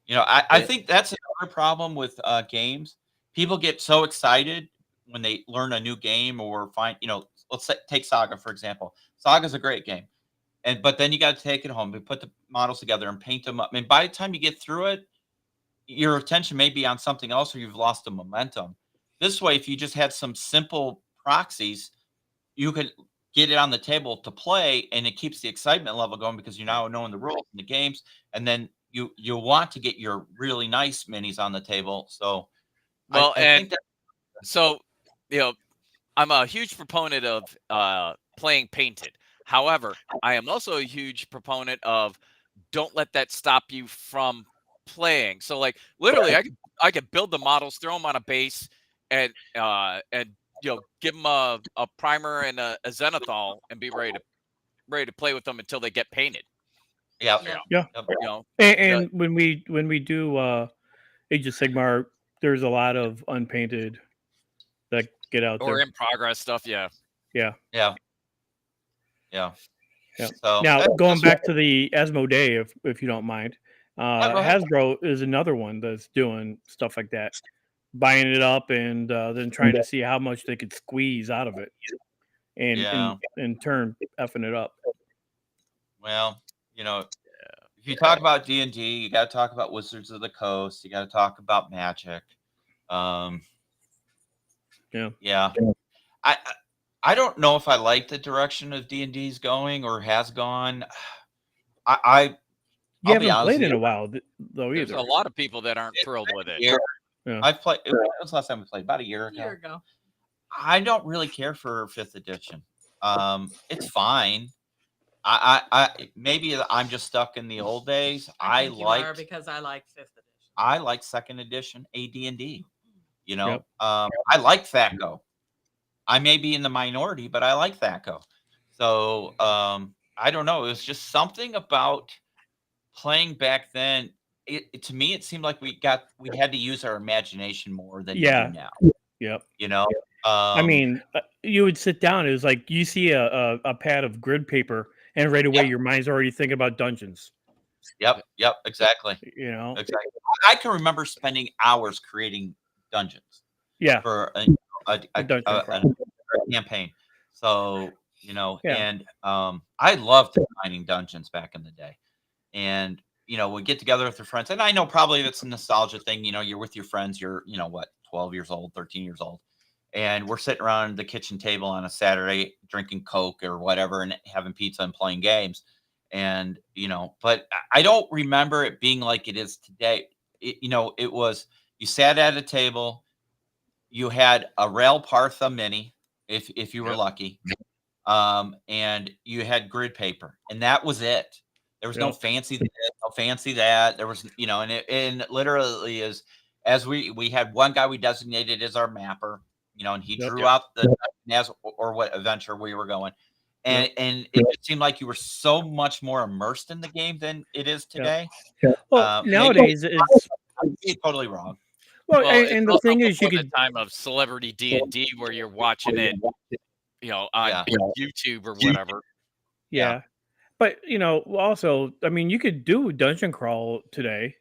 Speaker 1: I think that's another problem with games. People get so excited when they learn a new game or find, take Saga, for example. Saga's a great game. But then you got to take it home and put the models together and paint them up. I mean, by the time you get through it, your attention may be on something else, or you've lost the momentum. This way, if you just had some simple proxies, you could get it on the table to play, and it keeps the excitement level going because you're now knowing the rules in the games. And then you want to get your really nice minis on the table. So,
Speaker 4: Well,
Speaker 1: I think that,
Speaker 4: so I'm a huge proponent of playing painted. However, I am also a huge proponent of don't let that stop you from playing. So, like, literally, I could build the models, throw them on a base, and give them a primer and a zenithal, and be ready to play with them until they get painted.
Speaker 1: yeah.
Speaker 3: And when we do Age of Sigmar, there's a lot of unpainted that get out
Speaker 4: Or
Speaker 3: there.
Speaker 4: in progress stuff. Yeah.
Speaker 1: So
Speaker 3: Now, going back to the Asmodee, if you don't mind,
Speaker 1: go ahead.
Speaker 3: Hasbro is another one that's doing stuff like that, buying it up and then trying to see how much they could squeeze out of it, and in turn effing it up.
Speaker 1: Well, if you talk about D&D, you got to talk about Wizards of the Coast. You got to talk about Magic. Yeah. I don't know if I like the direction of D&D's going or has gone.
Speaker 3: You
Speaker 1: I'll be
Speaker 3: haven't
Speaker 1: honest
Speaker 3: played
Speaker 1: with
Speaker 3: in
Speaker 1: you.
Speaker 3: a while, though,
Speaker 4: There's
Speaker 3: either.
Speaker 4: a lot of people that aren't thrilled with it.
Speaker 1: Yeah.
Speaker 3: Yeah.
Speaker 1: I've played. When was the last time we played? About a year
Speaker 2: A
Speaker 1: ago.
Speaker 2: year ago.
Speaker 1: I don't really care for 5th edition. It's fine. I maybe I'm just stuck in the old days.
Speaker 2: I think you are, because I like 5th edition.
Speaker 1: I like 2nd edition AD&D.
Speaker 3: Yep.
Speaker 1: I like THACO. I may be in the minority, but I like THACO. So I don't know. It was just something about playing back then. To me, it seemed like we had to use our imagination more than we do now.
Speaker 3: Yep. I mean, you would sit down. It was like you see a pad of grid paper, and right away
Speaker 1: Yep.
Speaker 3: your mind's already thinking about dungeons.
Speaker 1: Yep, exactly.
Speaker 3: You know,
Speaker 1: Exactly. I can remember spending hours creating dungeons
Speaker 3: yeah,
Speaker 1: for
Speaker 3: a dungeon crawl.
Speaker 1: a campaign. So,
Speaker 3: Yeah.
Speaker 1: and I loved designing dungeons back in the day. And, we get together with your friends. And I know probably that's a nostalgia thing. You're with your friends. You're, 12 years old, 13 years old. And we're sitting around the kitchen table on a Saturday drinking Coke or whatever and having pizza and playing games. And, but I don't remember it being like it is today. It was, you sat at a table, you had a Rail Partha Mini, if you were
Speaker 4: Yep.
Speaker 1: lucky, and you had grid paper, and that was it. There was no
Speaker 3: Yep.
Speaker 1: fancy this, no fancy that. There was, and it literally is, as we had one guy we designated as our mapper, and he
Speaker 3: Yep.
Speaker 1: drew out the as or what adventure we were going. And it just seemed like you were so much more immersed in the game than it is today.
Speaker 3: Well,
Speaker 1: Maybe
Speaker 3: nowadays it's
Speaker 1: I'm totally wrong.
Speaker 3: well,
Speaker 4: Well,
Speaker 3: and the thing is, you
Speaker 4: the
Speaker 3: could
Speaker 4: time of celebrity D&D where you're watching it, on
Speaker 1: Yeah.
Speaker 4: YouTube or whatever.
Speaker 3: yeah. But also, I mean, you could do dungeon crawl today,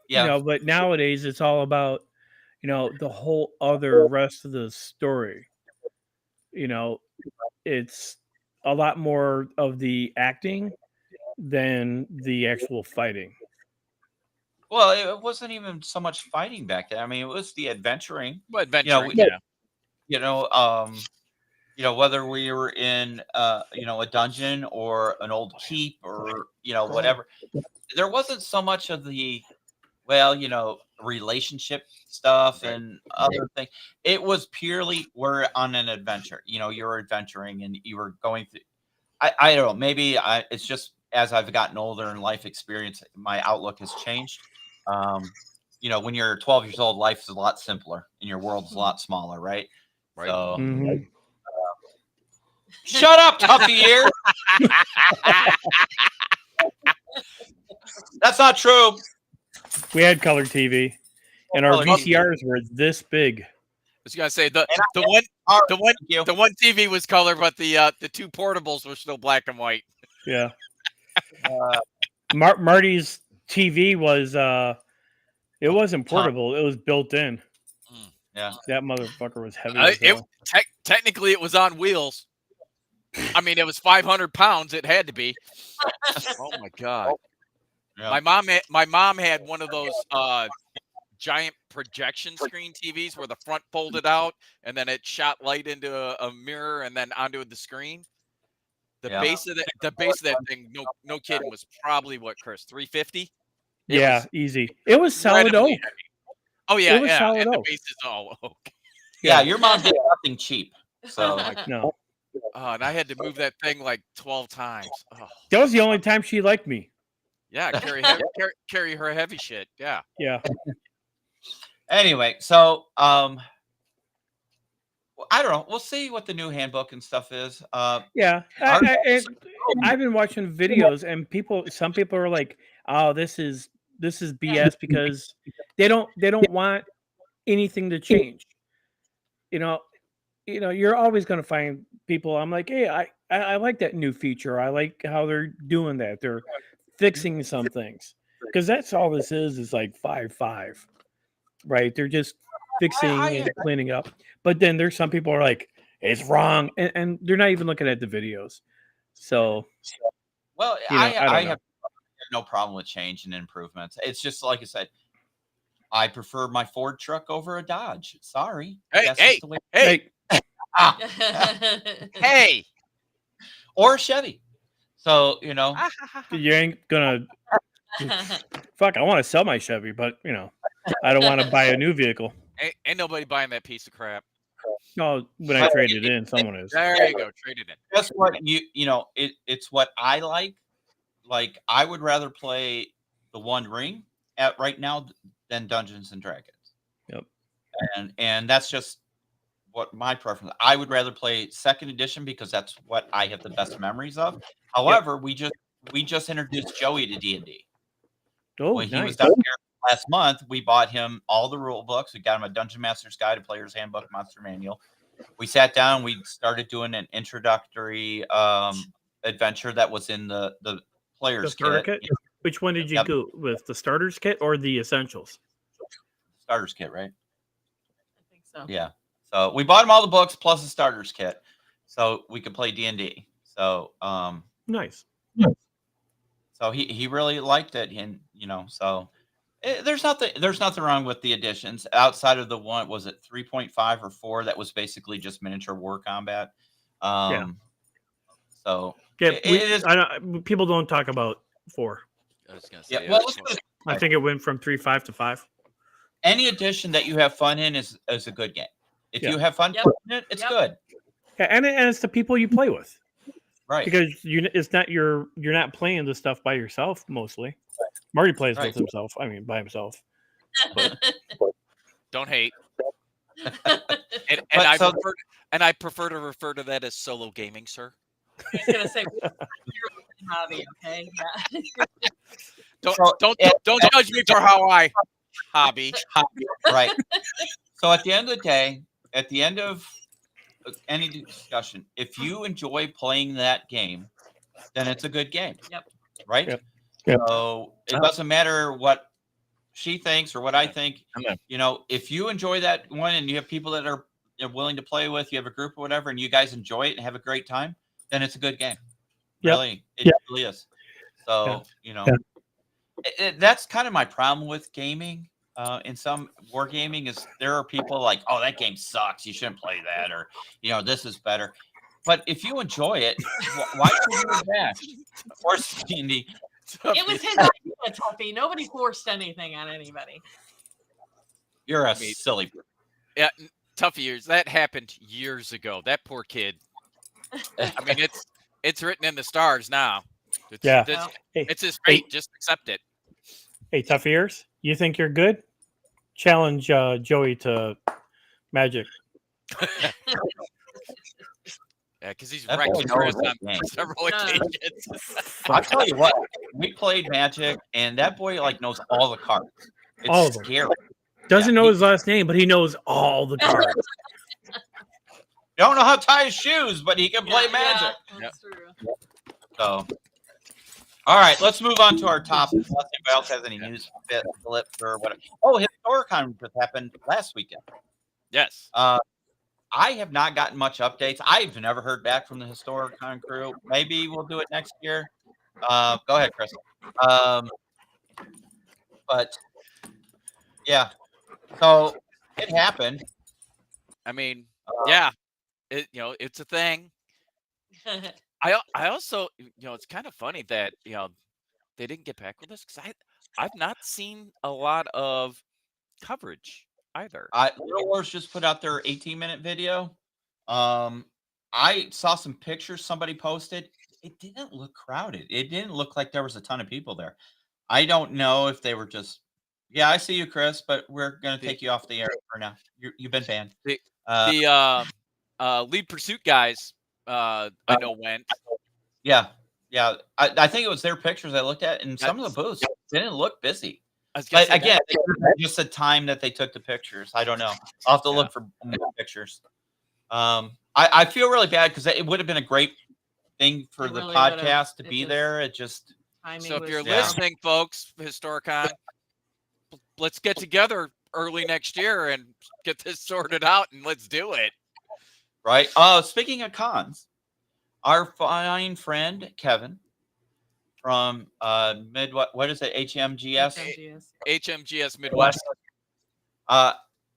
Speaker 1: Yeah.
Speaker 3: but nowadays it's all about, the whole other rest of the story. It's a lot more of the acting than the actual fighting.
Speaker 1: Well, it wasn't even so much fighting back then. I mean, it was the adventuring.
Speaker 4: But adventuring,
Speaker 1: Whether we were in a dungeon or an old keep or whatever, there wasn't so much of the relationship stuff and other things. It was purely we're on an adventure. You're adventuring and you were going through. I don't know. Maybe it's just as I've gotten older and life experience, my outlook has changed. When you're 12 years old, life is a lot simpler and your world's a lot smaller, right?
Speaker 4: Right.
Speaker 1: So
Speaker 3: Mhm.
Speaker 1: shut up, Tuffy ear. That's not true.
Speaker 3: We had color TV, and our
Speaker 1: Color TV.
Speaker 3: VCRs were this big.
Speaker 4: I was gonna say the
Speaker 1: All right,
Speaker 4: one
Speaker 1: thank you.
Speaker 4: the one TV was color, but the two portables were still black and white.
Speaker 3: Yeah. Marty's TV was it wasn't portable; it was built in.
Speaker 1: Yeah.
Speaker 3: That motherfucker was heavy. As hell.
Speaker 4: Technically, it was on wheels. I mean, it was 500 pounds. It had to be. Oh my god!
Speaker 1: Yeah.
Speaker 4: My mom had one of those giant projection screen TVs where the front folded out and then it shot light into a mirror and then onto the screen. The base of that thing, no kidding, was probably what, Chris, 350?
Speaker 3: Yeah, easy. It was solid oak.
Speaker 4: Oh yeah,
Speaker 3: It was
Speaker 4: yeah.
Speaker 3: solid
Speaker 4: And the
Speaker 3: oak.
Speaker 4: base is all oak.
Speaker 1: Yeah, your mom did nothing cheap. So
Speaker 3: No,
Speaker 4: And I had to move that thing like 12 times. Oh,
Speaker 3: that was the only time she liked me.
Speaker 4: yeah, carry her heavy shit. Yeah.
Speaker 3: Yeah.
Speaker 1: anyway, so I don't know. We'll see what the new handbook and stuff is.
Speaker 3: Yeah, I've been watching videos, and some people are like, "Oh, this is BS," because they don't want anything to change. You're always going to find people. I'm like, hey, I like that new feature. I like how they're doing that. They're fixing some things, because that's all this is like 5.5, right? They're just fixing and cleaning up. But then there's some people are like, it's wrong, and they're not even looking at the videos. So,
Speaker 1: well, I have no problem with change and improvements. It's just like I said, I prefer my Ford truck over a Dodge. Sorry.
Speaker 4: Hey, hey,
Speaker 1: or a Chevy. So
Speaker 3: you ain't gonna. Fuck, I want to sell my Chevy, but I don't want to buy a new vehicle.
Speaker 4: ain't nobody buying that piece of crap.
Speaker 3: No, when I trade it in, someone is.
Speaker 4: There you go, trade it in.
Speaker 1: That's what it's what I like. Like, I would rather play the One Ring at right now than Dungeons and Dragons.
Speaker 3: Yep.
Speaker 1: And that's just what my preference. I would rather play second edition because that's what I have the best memories of. However, we just introduced Joey to D&D.
Speaker 3: Oh,
Speaker 1: when
Speaker 3: nice.
Speaker 1: he was down here last month, we bought him all the rule books. We got him a Dungeon Master's Guide, a Player's Handbook, Monster Manual, we sat down. We started doing an introductory adventure that was in the
Speaker 3: The
Speaker 1: player's
Speaker 3: starter
Speaker 1: kit.
Speaker 3: kit. Which one did you
Speaker 1: Yep.
Speaker 3: go with? The starters kit or the essentials?
Speaker 1: Starter's kit, right?
Speaker 2: I think so.
Speaker 1: Yeah. So we bought him all the books plus the starter's kit, so we could play D&D. So
Speaker 3: Nice.
Speaker 1: so he really liked it, and so there's nothing wrong with the additions outside of the one, was it 3.5 or 4, that was basically just miniature war combat. So
Speaker 3: Yeah,
Speaker 1: it is.
Speaker 3: people don't talk about 4.
Speaker 4: I was gonna
Speaker 1: Yeah,
Speaker 4: say.
Speaker 1: well, let's put it this
Speaker 3: I
Speaker 1: way.
Speaker 3: think it went from 3.5 to 5.
Speaker 1: Any addition that you have fun in is a good game. If
Speaker 3: Yeah.
Speaker 1: you have fun
Speaker 2: Yep.
Speaker 1: playing it, it's
Speaker 2: Yep.
Speaker 1: good.
Speaker 3: Yeah, and it's the people you play with,
Speaker 1: Right.
Speaker 3: because it's not you're not playing this stuff by yourself mostly. Marty plays
Speaker 1: Right.
Speaker 3: with himself. I mean, by himself. But
Speaker 4: Don't hate. And
Speaker 1: But so-
Speaker 4: I prefer to refer to that as solo gaming, sir.
Speaker 2: I was gonna say hobby, okay? Yeah.
Speaker 4: Don't judge me for how I hobby.
Speaker 1: Right. So at the end of the day, at the end of any discussion, if you enjoy playing that game, then it's a good game.
Speaker 2: Yep.
Speaker 1: Right.
Speaker 3: Yep. Yep.
Speaker 1: So it doesn't matter what she thinks or what I think. If you enjoy that one and you have people that are willing to play with, you have a group or whatever, and you guys enjoy it and have a great time, then it's a good game.
Speaker 3: Yep.
Speaker 1: Really, it really is. So that's kind of my problem with gaming. In some wargaming is there are people like, oh, that game sucks, you shouldn't play that, or this is better. But if you enjoy it, why should you bash? Of course, D&D.
Speaker 2: It was his idea, Tuffy. Nobody forced anything on anybody.
Speaker 1: You're a silly.
Speaker 4: Yeah, tough years. That happened years ago. That poor kid. I mean, it's written in the stars now. It's his fate. Just accept it.
Speaker 3: Hey, tough ears. You think you're good? Challenge Joey to Magic.
Speaker 4: Yeah, because he's
Speaker 1: That
Speaker 4: wrecked
Speaker 1: boy
Speaker 4: Chris
Speaker 1: knows
Speaker 4: on
Speaker 1: that game.
Speaker 4: several occasions.
Speaker 1: I'll tell you what, we played Magic, and that boy knows all the cards. It's
Speaker 3: All of them.
Speaker 1: scary.
Speaker 3: Doesn't know his last name, but he knows all the cards.
Speaker 1: Don't know how to tie his shoes, but he can play Magic.
Speaker 2: Yeah, that's true.
Speaker 1: So, all right, let's move on to our topic. Unless anybody else has any news flips or whatever. Oh, Historicon just happened last weekend.
Speaker 4: Yes.
Speaker 1: I have not gotten much updates. I've never heard back from the Historicon crew. Maybe we'll do it next year. Go ahead, Chris. But yeah, so it happened.
Speaker 4: I mean, yeah, it's a thing. I also, it's kind of funny that they didn't get back with us because I've not seen a lot of coverage either.
Speaker 1: Little Wars just put out their 18-minute video. I saw some pictures somebody posted. It didn't look crowded. It didn't look like there was a ton of people there. I don't know if they were just. Yeah, I see you, Chris, but we're gonna take you off the air for now. You've been banned.
Speaker 4: The lead pursuit guys, I know went.
Speaker 1: Yeah. I think it was their pictures I looked at, and some of the booths didn't look busy. But again, just the time that they took the pictures. I don't know. I'll have to look for more pictures. I feel really bad because it would have been a great thing for the
Speaker 2: really
Speaker 1: podcast to
Speaker 2: would've.
Speaker 1: be there. It just.
Speaker 4: So if you're listening, folks, Historicon, let's get together early next year and get this sorted out, and let's do it.
Speaker 1: Right. Speaking of cons, our fine friend Kevin from what is it?
Speaker 4: HMGS Midwest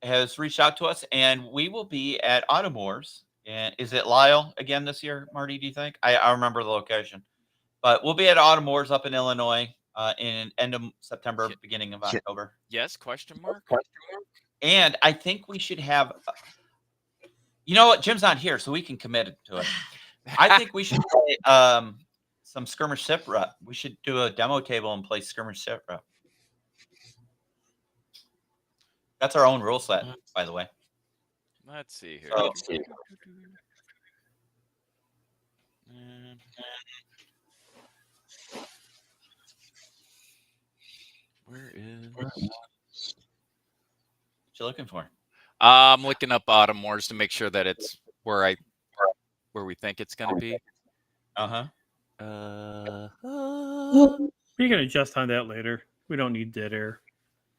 Speaker 1: has reached out to us, and we will be at Automores. And is it Lyle again this year, Marty? Do you think? I remember the location, but we'll be at Automores up in Illinois in end of September, beginning of October.
Speaker 4: Yes? Question mark.
Speaker 1: And I think we should have. You know what? Jim's not here, so we can commit to it. I think we should play some skirmish sit rep. We should do a demo table and play skirmish sit rep. That's our own rule set, by the way.
Speaker 4: Let's see here.
Speaker 1: So,
Speaker 4: where is?
Speaker 1: what you looking for?
Speaker 4: I'm looking up Autumn Wars to make sure that it's where we think it's going to be.
Speaker 1: Uh-huh.
Speaker 3: We can adjust on that later. We don't need dead air.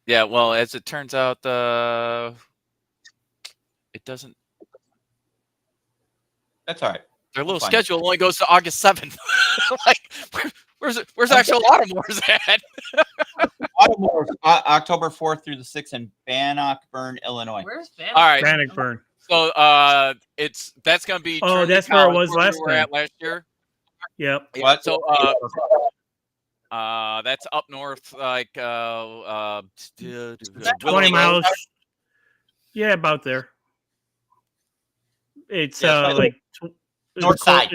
Speaker 4: Yeah, well, as it turns out, it doesn't.
Speaker 1: That's all right.
Speaker 4: Their
Speaker 1: We'll
Speaker 4: little
Speaker 1: find it.
Speaker 4: schedule only goes to August 7th. Like, where's actual Autumn Wars at?
Speaker 1: Autumn Wars, October 4th through the 6th in Bannockburn, Illinois.
Speaker 2: Where's that?
Speaker 4: All right.
Speaker 3: Bannockburn.
Speaker 4: So that's gonna be.
Speaker 3: Oh,
Speaker 4: Trinity
Speaker 3: that's where it
Speaker 4: College,
Speaker 3: was last
Speaker 4: we were
Speaker 3: time.
Speaker 4: at last year.
Speaker 3: Yep.
Speaker 4: Yeah,
Speaker 1: What?
Speaker 4: so that's up north, like
Speaker 3: 20 miles. Yeah, about there. It's
Speaker 1: Yeah,
Speaker 3: like
Speaker 1: north side.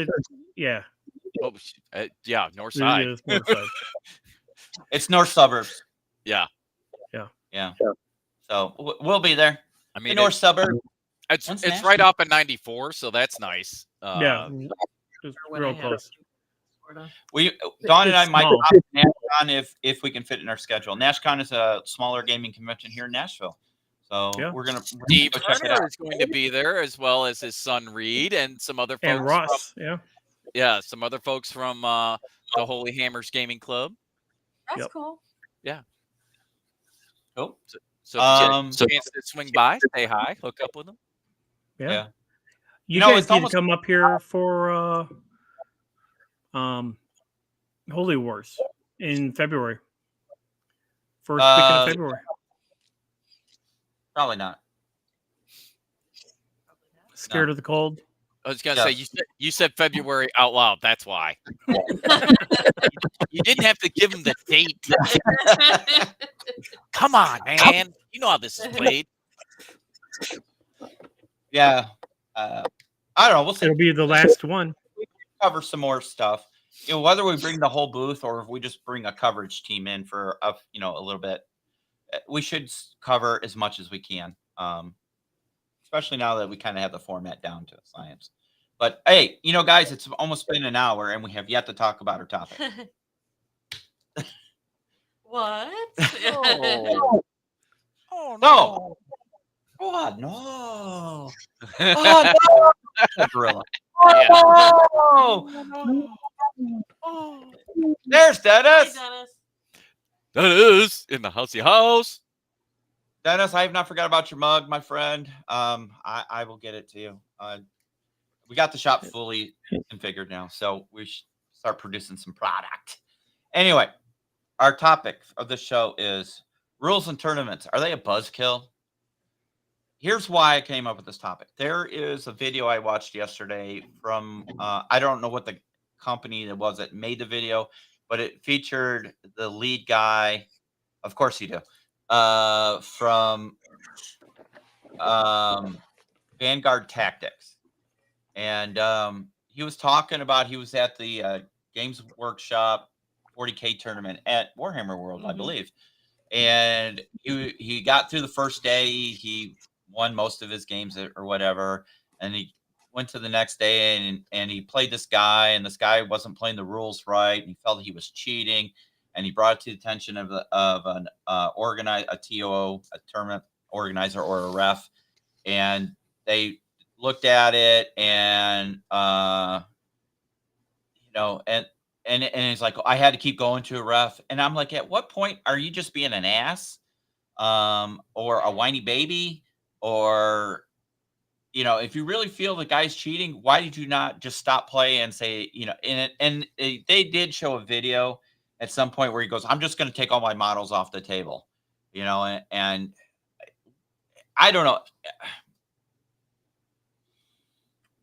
Speaker 3: Yeah.
Speaker 4: Oh, yeah, north
Speaker 3: It
Speaker 4: side.
Speaker 3: is north side.
Speaker 1: It's north suburbs.
Speaker 4: Yeah.
Speaker 1: Yeah. So we'll be there.
Speaker 4: I
Speaker 1: The
Speaker 4: mean,
Speaker 1: north suburb.
Speaker 4: it's
Speaker 1: When's
Speaker 4: right
Speaker 1: Nashville?
Speaker 4: off of 94, so that's nice.
Speaker 3: Yeah. It's
Speaker 2: When I
Speaker 3: real
Speaker 2: had
Speaker 3: close.
Speaker 2: Sorta.
Speaker 1: Dawn and I
Speaker 3: It's
Speaker 1: might
Speaker 3: small.
Speaker 1: pop NashCon if we can fit in our schedule. NashCon is a smaller gaming convention here in Nashville. So
Speaker 3: Yeah.
Speaker 1: we're gonna
Speaker 4: Steve
Speaker 1: go check it
Speaker 4: Turner
Speaker 1: out.
Speaker 4: is going to be there, as well as his son Reed and some other folks.
Speaker 3: And Ross. Yeah.
Speaker 4: Some other folks from the Holy Hammers Gaming Club.
Speaker 2: That's
Speaker 3: Yep.
Speaker 2: cool.
Speaker 1: Cool.
Speaker 4: So if you
Speaker 1: Um,
Speaker 4: get a chance to swing by, say hi, hook up with them.
Speaker 3: Yeah.
Speaker 1: Yeah.
Speaker 3: You
Speaker 1: know,
Speaker 3: guys
Speaker 1: it's
Speaker 3: need
Speaker 1: almost-
Speaker 3: to come up here for Holy Wars in February. First weekend of February.
Speaker 1: Probably not.
Speaker 3: Scared of the cold?
Speaker 4: I was gonna
Speaker 1: Yeah.
Speaker 4: say you said February out loud. That's why. You didn't have to give him the date. Come on, man. You know how this is played.
Speaker 1: Yeah. I don't know. We'll see.
Speaker 3: It'll be the last one.
Speaker 1: Cover some more stuff. You know, whether we bring the whole booth or if we just bring a coverage team in for a little bit, we should cover as much as we can. Especially now that we kind of have the format down to science. But hey, guys, it's almost been an hour and we have yet to talk about our topic.
Speaker 2: What?
Speaker 4: Oh
Speaker 1: No. What? No. Oh, no. Gorilla.
Speaker 4: Yeah.
Speaker 1: Oh. There's
Speaker 2: Hi,
Speaker 1: Dennis.
Speaker 2: Dennis.
Speaker 4: That is in the housey house.
Speaker 1: Dennis, I have not forgot about your mug, my friend. I will get it to you. We got the shop fully configured now, so we should start producing some product. Anyway, our topic of the show is rules and tournaments. Are they a buzzkill? Here's why I came up with this topic. There is a video I watched yesterday from, I don't know what the company that was that made the video, but it featured the lead guy. Of course you do. From Vanguard Tactics. And he was talking about, he was at the Games Workshop 40K tournament at Warhammer World, I believe. And he got through the first day. He won most of his games or whatever. And he went to the next day and he played this guy, and this guy wasn't playing the rules right. And he felt that he was cheating. And he brought it to the attention of an a TOO, a tournament organizer or a ref. And they looked at it and, and he's like, I had to keep going to a ref. And I'm like, at what point are you just being an ass or a whiny baby? Or, if you really feel the guy's cheating, why did you not just stop playing and say, they did show a video at some point where he goes, I'm just going to take all my models off the table, and I don't know.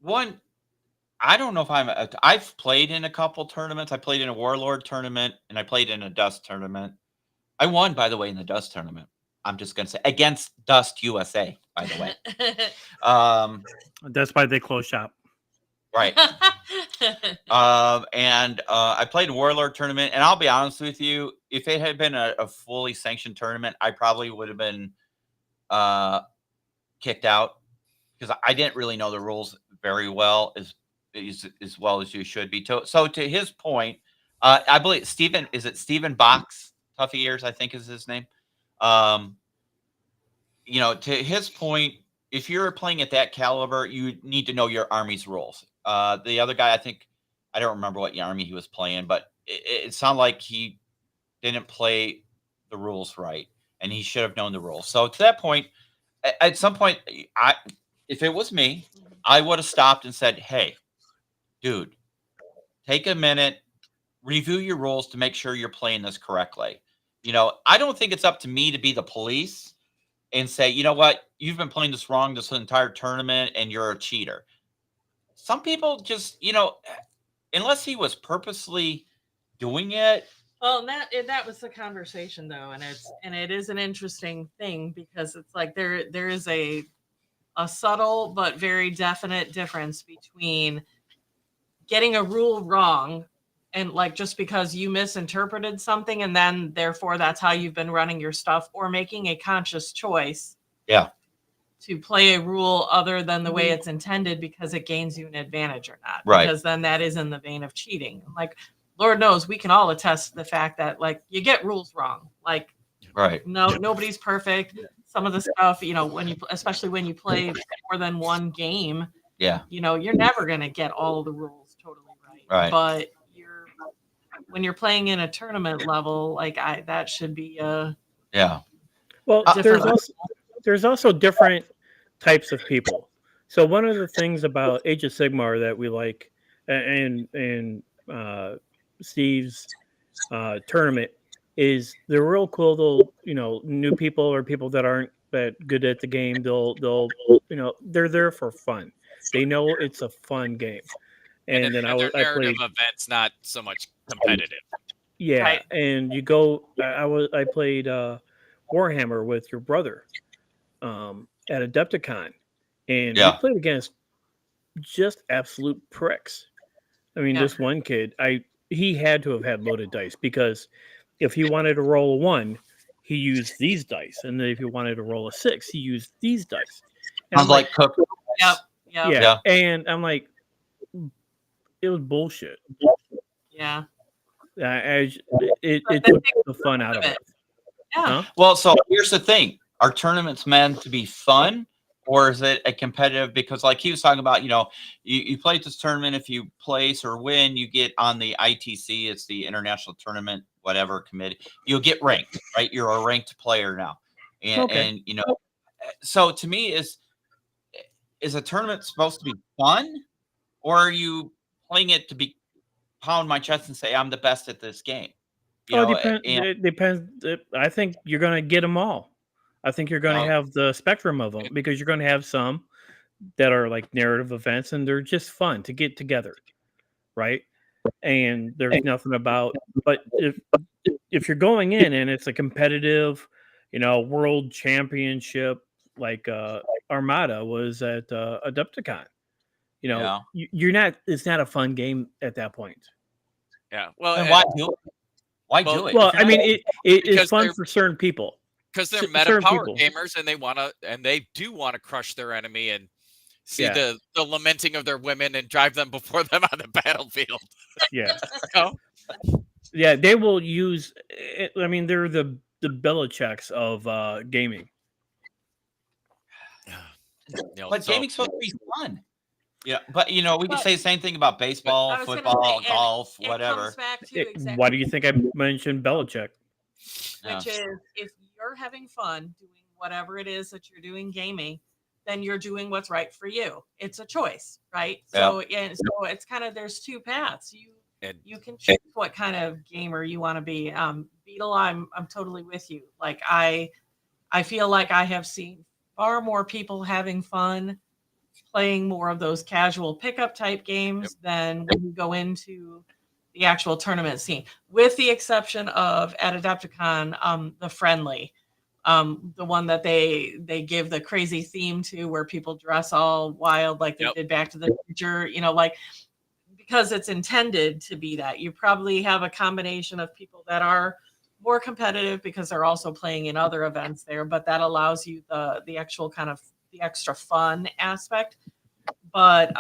Speaker 1: One, I don't know if I've played in a couple tournaments. I played in a Warlord tournament and I played in a Dust tournament. I won, by the way, in the Dust tournament. I'm just going to say against Dust USA, by the way.
Speaker 3: That's why they close shop.
Speaker 1: Right. And I played a Warlord tournament, and I'll be honest with you, if it had been a fully sanctioned tournament, I probably would have been kicked out because I didn't really know the rules very well as well as you should be. So to his point, I believe Stephen Box, Tuffy Ears, I think is his name. To his point, if you're playing at that caliber, you need to know your army's rules. The other guy, I don't remember what army he was playing, but it sounded like he didn't play the rules right, and he should have known the rules. So to that point, at some point, if it was me, I would have stopped and said, "Hey, dude, take a minute, review your rules to make sure you're playing this correctly." I don't think it's up to me to be the police and say, "You know what? You've been playing this wrong this entire tournament, and you're a cheater." Some people just, unless he was purposely doing it.
Speaker 2: Well, that was the conversation though, and it is an interesting thing because it's like there is a subtle but very definite difference between getting a rule wrong and like just because you misinterpreted something and then therefore that's how you've been running your stuff, or making a conscious choice to play a rule other than the way it's intended because it gains you an advantage or not.
Speaker 1: Right.
Speaker 2: Because then that is in the vein of cheating. Like, Lord knows we can all attest to the fact that like you get rules wrong. Like,
Speaker 1: Right.
Speaker 2: Nobody's perfect. Some of the stuff, especially when you play more than one game, you're never going to get all of the rules totally right.
Speaker 1: Right.
Speaker 2: But when you're playing in a tournament level, like that should be
Speaker 3: Well, there's also different types of people. So one of the things about Age of Sigmar that we like, and Steve's tournament, is they're real cool. They'll, new people or people that aren't that good at the game, they'll they're there for fun. They know it's a fun game. And then I played
Speaker 4: events, not so much competitive.
Speaker 3: Yeah,
Speaker 2: Right.
Speaker 3: and you go. I played Warhammer with your brother at Adepticon, and we played against just absolute pricks. I mean, this one kid, he had to have had loaded dice, because if he wanted to roll a 1, he used these dice, and then if he wanted to roll a 6, he used these dice. And
Speaker 1: Sounds like Cook.
Speaker 2: Yep.
Speaker 3: Yeah, and I'm like, it was bullshit.
Speaker 2: Yeah.
Speaker 3: It took the fun out of it.
Speaker 2: Yeah.
Speaker 3: Huh?
Speaker 1: Well, so here's the thing: are tournaments meant to be fun, or is it a competitive? Because, like he was talking about, you play this tournament. If you place or win, you get on the ITC. It's the International Tournament whatever committee. You'll get ranked, right? You're a ranked player now, and so to me, is a tournament supposed to be fun, or are you playing it to be pound my chest and say I'm the best at this game?
Speaker 3: It depends. I think you're going to get them all. I think you're going to have the spectrum of them, because you're going to have some that are like narrative events, and they're just fun to get together, right? And there's nothing about. But if you're going in and it's a competitive, world championship, like Armada was at Adepticon, you're not. It's not a fun game at that point.
Speaker 4: Yeah. Well,
Speaker 1: then why do it? Why do it?
Speaker 3: Well, I mean, it's fun for certain people.
Speaker 4: Because they're meta power gamers, and they do want to crush their enemy and see the lamenting of their women and drive them before them on the battlefield.
Speaker 3: Yeah. Yeah, they will use. I mean, they're the Belichicks of gaming.
Speaker 1: But gaming's supposed to be fun. Yeah, but we can say the same thing about baseball, football, golf, whatever.
Speaker 3: Why do you think I mentioned Belichick?
Speaker 2: Which is, if you're having fun doing whatever it is that you're doing gaming, then you're doing what's right for you. It's a choice, right? So so it's kind of, there's two paths. You can choose what kind of gamer you want to be. Beetle, I'm totally with you. Like I feel like I have seen far more people having fun playing more of those casual pickup type games than when you go into the actual tournament scene, with the exception of at Adepticon, the friendly, the one that they give the crazy theme to, where people dress all wild like they did Back to the Future, like, because it's intended to be that. You probably have a combination of people that are more competitive because they're also playing in other events there, but that allows you the actual kind of the extra fun aspect. But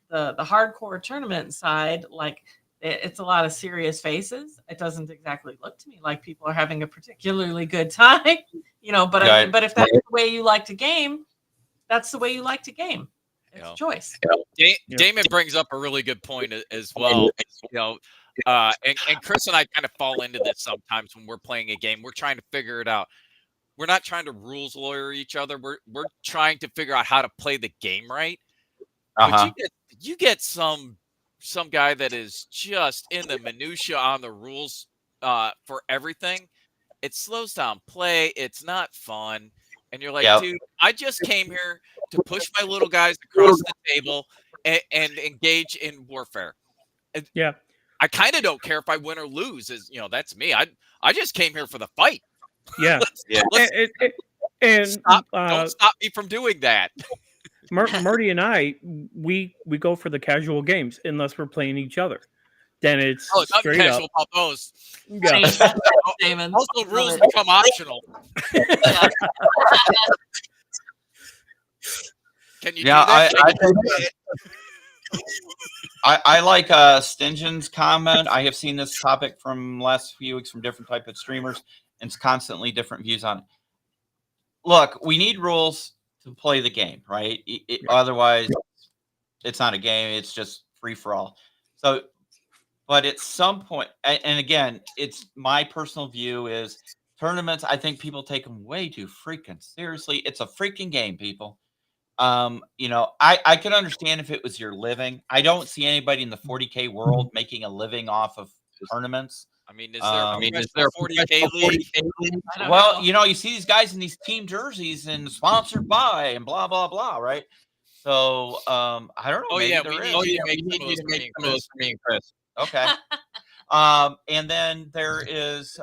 Speaker 2: the hardcore tournament side, like, it's a lot of serious faces. It doesn't exactly look to me like people are having a particularly good time, but if that's the way you like to game, that's the way you like to game. It's
Speaker 4: Yeah.
Speaker 2: a choice.
Speaker 4: Damon brings up a really good point as well. And Chris and I kind of fall into this sometimes when we're playing a game. We're trying to figure it out. We're not trying to rules lawyer each other. We're trying to figure out how to play the game right. But you get some guy that is just in the minutia on the rules for everything. It slows down play. It's not fun. And you're like, dude, I just came here to push my little guys across the table and engage in warfare. And I kind of don't care if I win or lose. That's me. I just came here for the fight.
Speaker 3: Yeah.
Speaker 4: Don't stop me from doing that.
Speaker 3: Marty and I, we go for the casual games unless we're playing each other. Then it's straight
Speaker 4: casual
Speaker 3: up.
Speaker 4: about those.
Speaker 3: Yeah.
Speaker 2: Damon.
Speaker 4: Also, rules become optional. Can you do that?
Speaker 1: I like Stingen's comment. I have seen this topic from last few weeks from different type of streamers, and it's constantly different views on it. Look, we need rules to play the game, right? Otherwise, it's not a game. It's just free for all. So, but at some point, and again, it's my personal view is tournaments. I think people take them way too freaking seriously. It's a freaking game, people. I could understand if it was your living. I don't see anybody in the 40K world making a living off of tournaments.
Speaker 4: I mean, is there a 40K league?
Speaker 1: Well, you see these guys in these team jerseys and sponsored by and blah blah blah, right? So I don't know.
Speaker 4: Oh
Speaker 1: maybe
Speaker 4: yeah,
Speaker 1: there
Speaker 4: we
Speaker 1: is.
Speaker 4: need you to make those for me and Chris.
Speaker 1: Okay. And then there is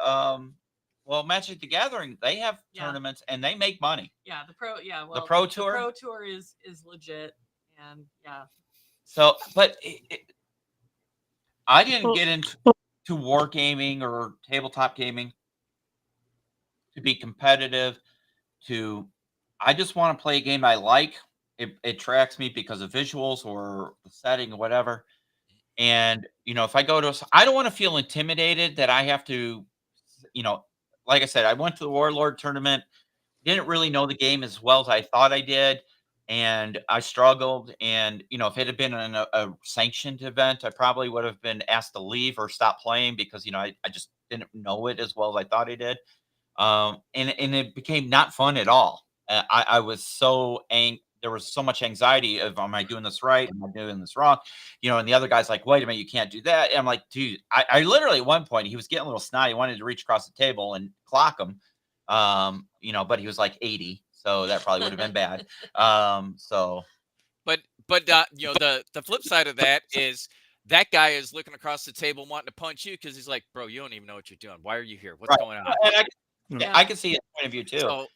Speaker 1: Magic the Gathering. They have tournaments and they make money.
Speaker 2: Yeah, the pro. Yeah, well,
Speaker 1: the Pro Tour.
Speaker 2: The Pro Tour is legit, and yeah.
Speaker 1: So, but I didn't get into wargaming or tabletop gaming to be competitive. I just want to play a game I like. It attracts me because of visuals or the setting or whatever. And if I go to, I don't want to feel intimidated that I have to, like I said, I went to the Warlord tournament, didn't really know the game as well as I thought I did. And I struggled. And, if it had been a sanctioned event, I probably would have been asked to leave or stop playing because, I just didn't know it as well as I thought I did. And it became not fun at all. I was so there was so much anxiety of, am I doing this right? Am I doing this wrong? And the other guy's like, wait a minute, you can't do that. And I'm like, dude, I literally at one point, he was getting a little snotty. He wanted to reach across the table and clock him. But he was like 80. So that probably would have been bad.
Speaker 4: But the flip side of that is that guy is looking across the table wanting to punch you because he's like, bro, you don't even know what you're doing. Why are you here? What's going on?
Speaker 1: And I can see his point of view too.
Speaker 4: So,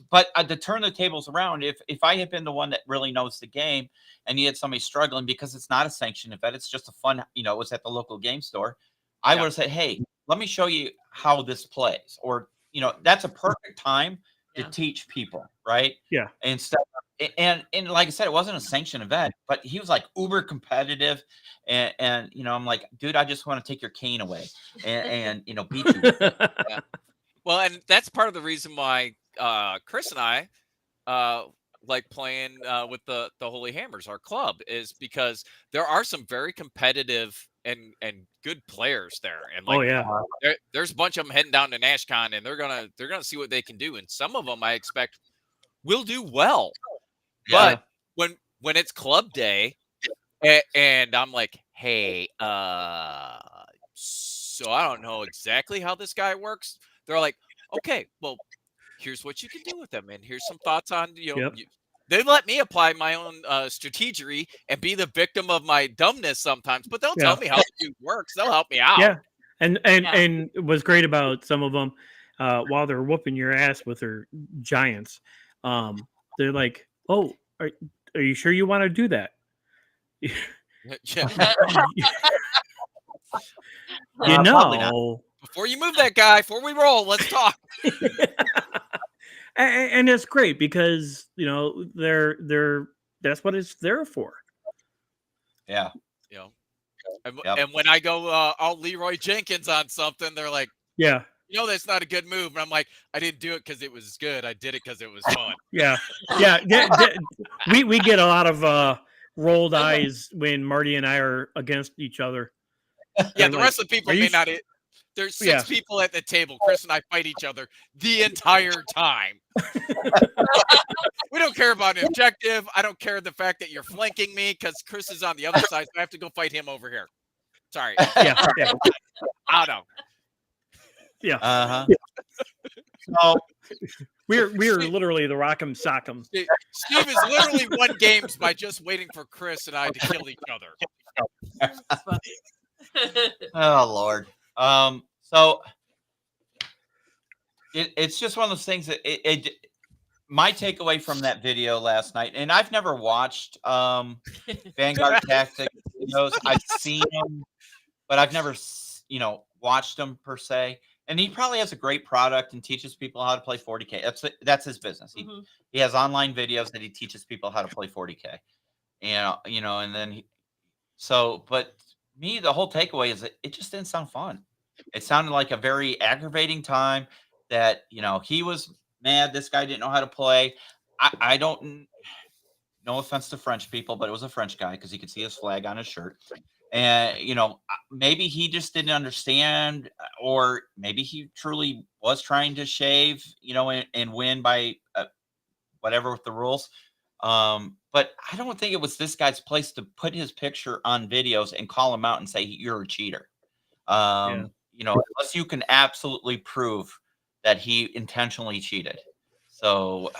Speaker 1: but to turn the tables around, if I had been the one that really knows the game and you had somebody struggling because it's not a sanctioned event, it's just a fun, it was at the local game store, I would have said, hey, let me show you how this plays. Or, that's a perfect time to teach people, right?
Speaker 3: Yeah.
Speaker 1: Instead of, and like I said, it wasn't a sanctioned event, but he was like uber competitive. And I'm like, dude, I just want to take your cane away and beat you.
Speaker 4: Yeah. Well, and that's part of the reason why Chris and I like playing with the Holy Hammers, our club, is because there are some very competitive and good players there. And there's a bunch of them heading down to NashCon, and they're gonna see what they can do. And some of them I expect will do well.
Speaker 1: Yeah.
Speaker 4: But when it's club day, and I'm like, hey, so I don't know exactly how this guy works. They're like, okay, well, here's what you can do with them, and here's some thoughts on they let me apply my own strategery and be the victim of my dumbness sometimes, but they'll tell me how it works. They'll help me out.
Speaker 3: Yeah, and what's great about some of them, while they're whooping your ass with their giants, they're like, oh, are you sure you want to do that?
Speaker 4: Before you move that guy, before we roll, let's talk.
Speaker 3: And it's great because they're that's what it's there for.
Speaker 1: Yeah.
Speaker 4: And when I go all Leroy Jenkins on something, they're like,
Speaker 3: yeah,
Speaker 4: you know that's not a good move. And I'm like, I didn't do it because it was good. I did it because it was fun.
Speaker 3: Yeah. We get a lot of rolled eyes when Marty and I are against each other.
Speaker 4: Yeah,
Speaker 3: They're
Speaker 4: the
Speaker 3: like,
Speaker 4: rest of the people
Speaker 3: "Are you
Speaker 4: may
Speaker 3: sh-"
Speaker 4: not. There's 6
Speaker 3: Yeah.
Speaker 4: people at the table. Chris and I fight each other the entire time. We don't care about an objective. I don't care the fact that you're flanking me because Chris is on the other side. So I have to go fight him over here. Sorry.
Speaker 3: Yeah.
Speaker 4: I don't know.
Speaker 3: Yeah.
Speaker 1: Uh-huh. So
Speaker 3: We're literally the Rock'em Sock'em.
Speaker 4: Steve is literally won games by just waiting for Chris and I to kill each other.
Speaker 2: That's funny.
Speaker 1: oh Lord. So it's just one of those things that my takeaway from that video last night, and I've never watched Vanguard Tactics videos. I've seen them, but I've never watched them per se. And he probably has a great product and teaches people how to play 40K. That's his business. He has online videos that he teaches people how to play 40K. And and then but me, the whole takeaway is that it just didn't sound fun. It sounded like a very aggravating time that, he was mad this guy didn't know how to play. I don't, no offense to French people, but it was a French guy because you could see his flag on his shirt. And, maybe he just didn't understand, or maybe he truly was trying to shave, and win by whatever with the rules. But I don't think it was this guy's place to put his picture on videos and call him out and say you're a cheater. Unless you can absolutely prove that he intentionally cheated. So,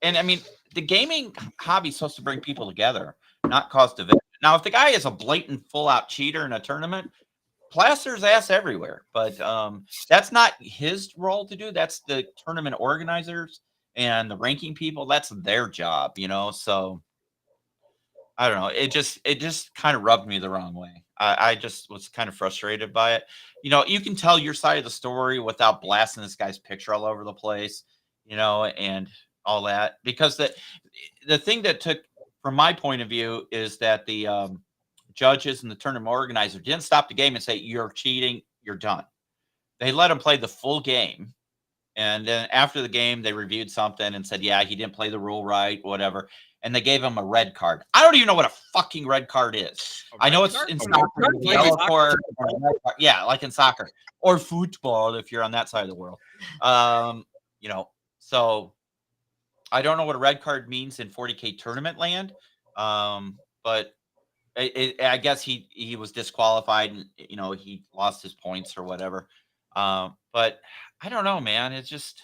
Speaker 1: and I mean, the gaming hobby is supposed to bring people together, not cause division. Now, if the guy is a blatant full-out cheater in a tournament, plaster his ass everywhere. But that's not his role to do. That's the tournament organizers and the ranking people. That's their job, So I don't know. It just kind of rubbed me the wrong way. I just was kind of frustrated by it. You can tell your side of the story without blasting this guy's picture all over the place, and all that. Because the thing that took, from my point of view, is that the judges and the tournament organizer didn't stop the game and say, you're cheating, you're done. They let him play the full game. And then after the game, they reviewed something and said, yeah, he didn't play the rule right, whatever. And they gave him a red card. I don't even know what a fucking red card is. I know it's in soccer, yellow card, yeah, like in soccer or football if you're on that side of the world. So I don't know what a red card means in 40K tournament land. But I guess he was disqualified and he lost his points or whatever. But I don't know, man. It's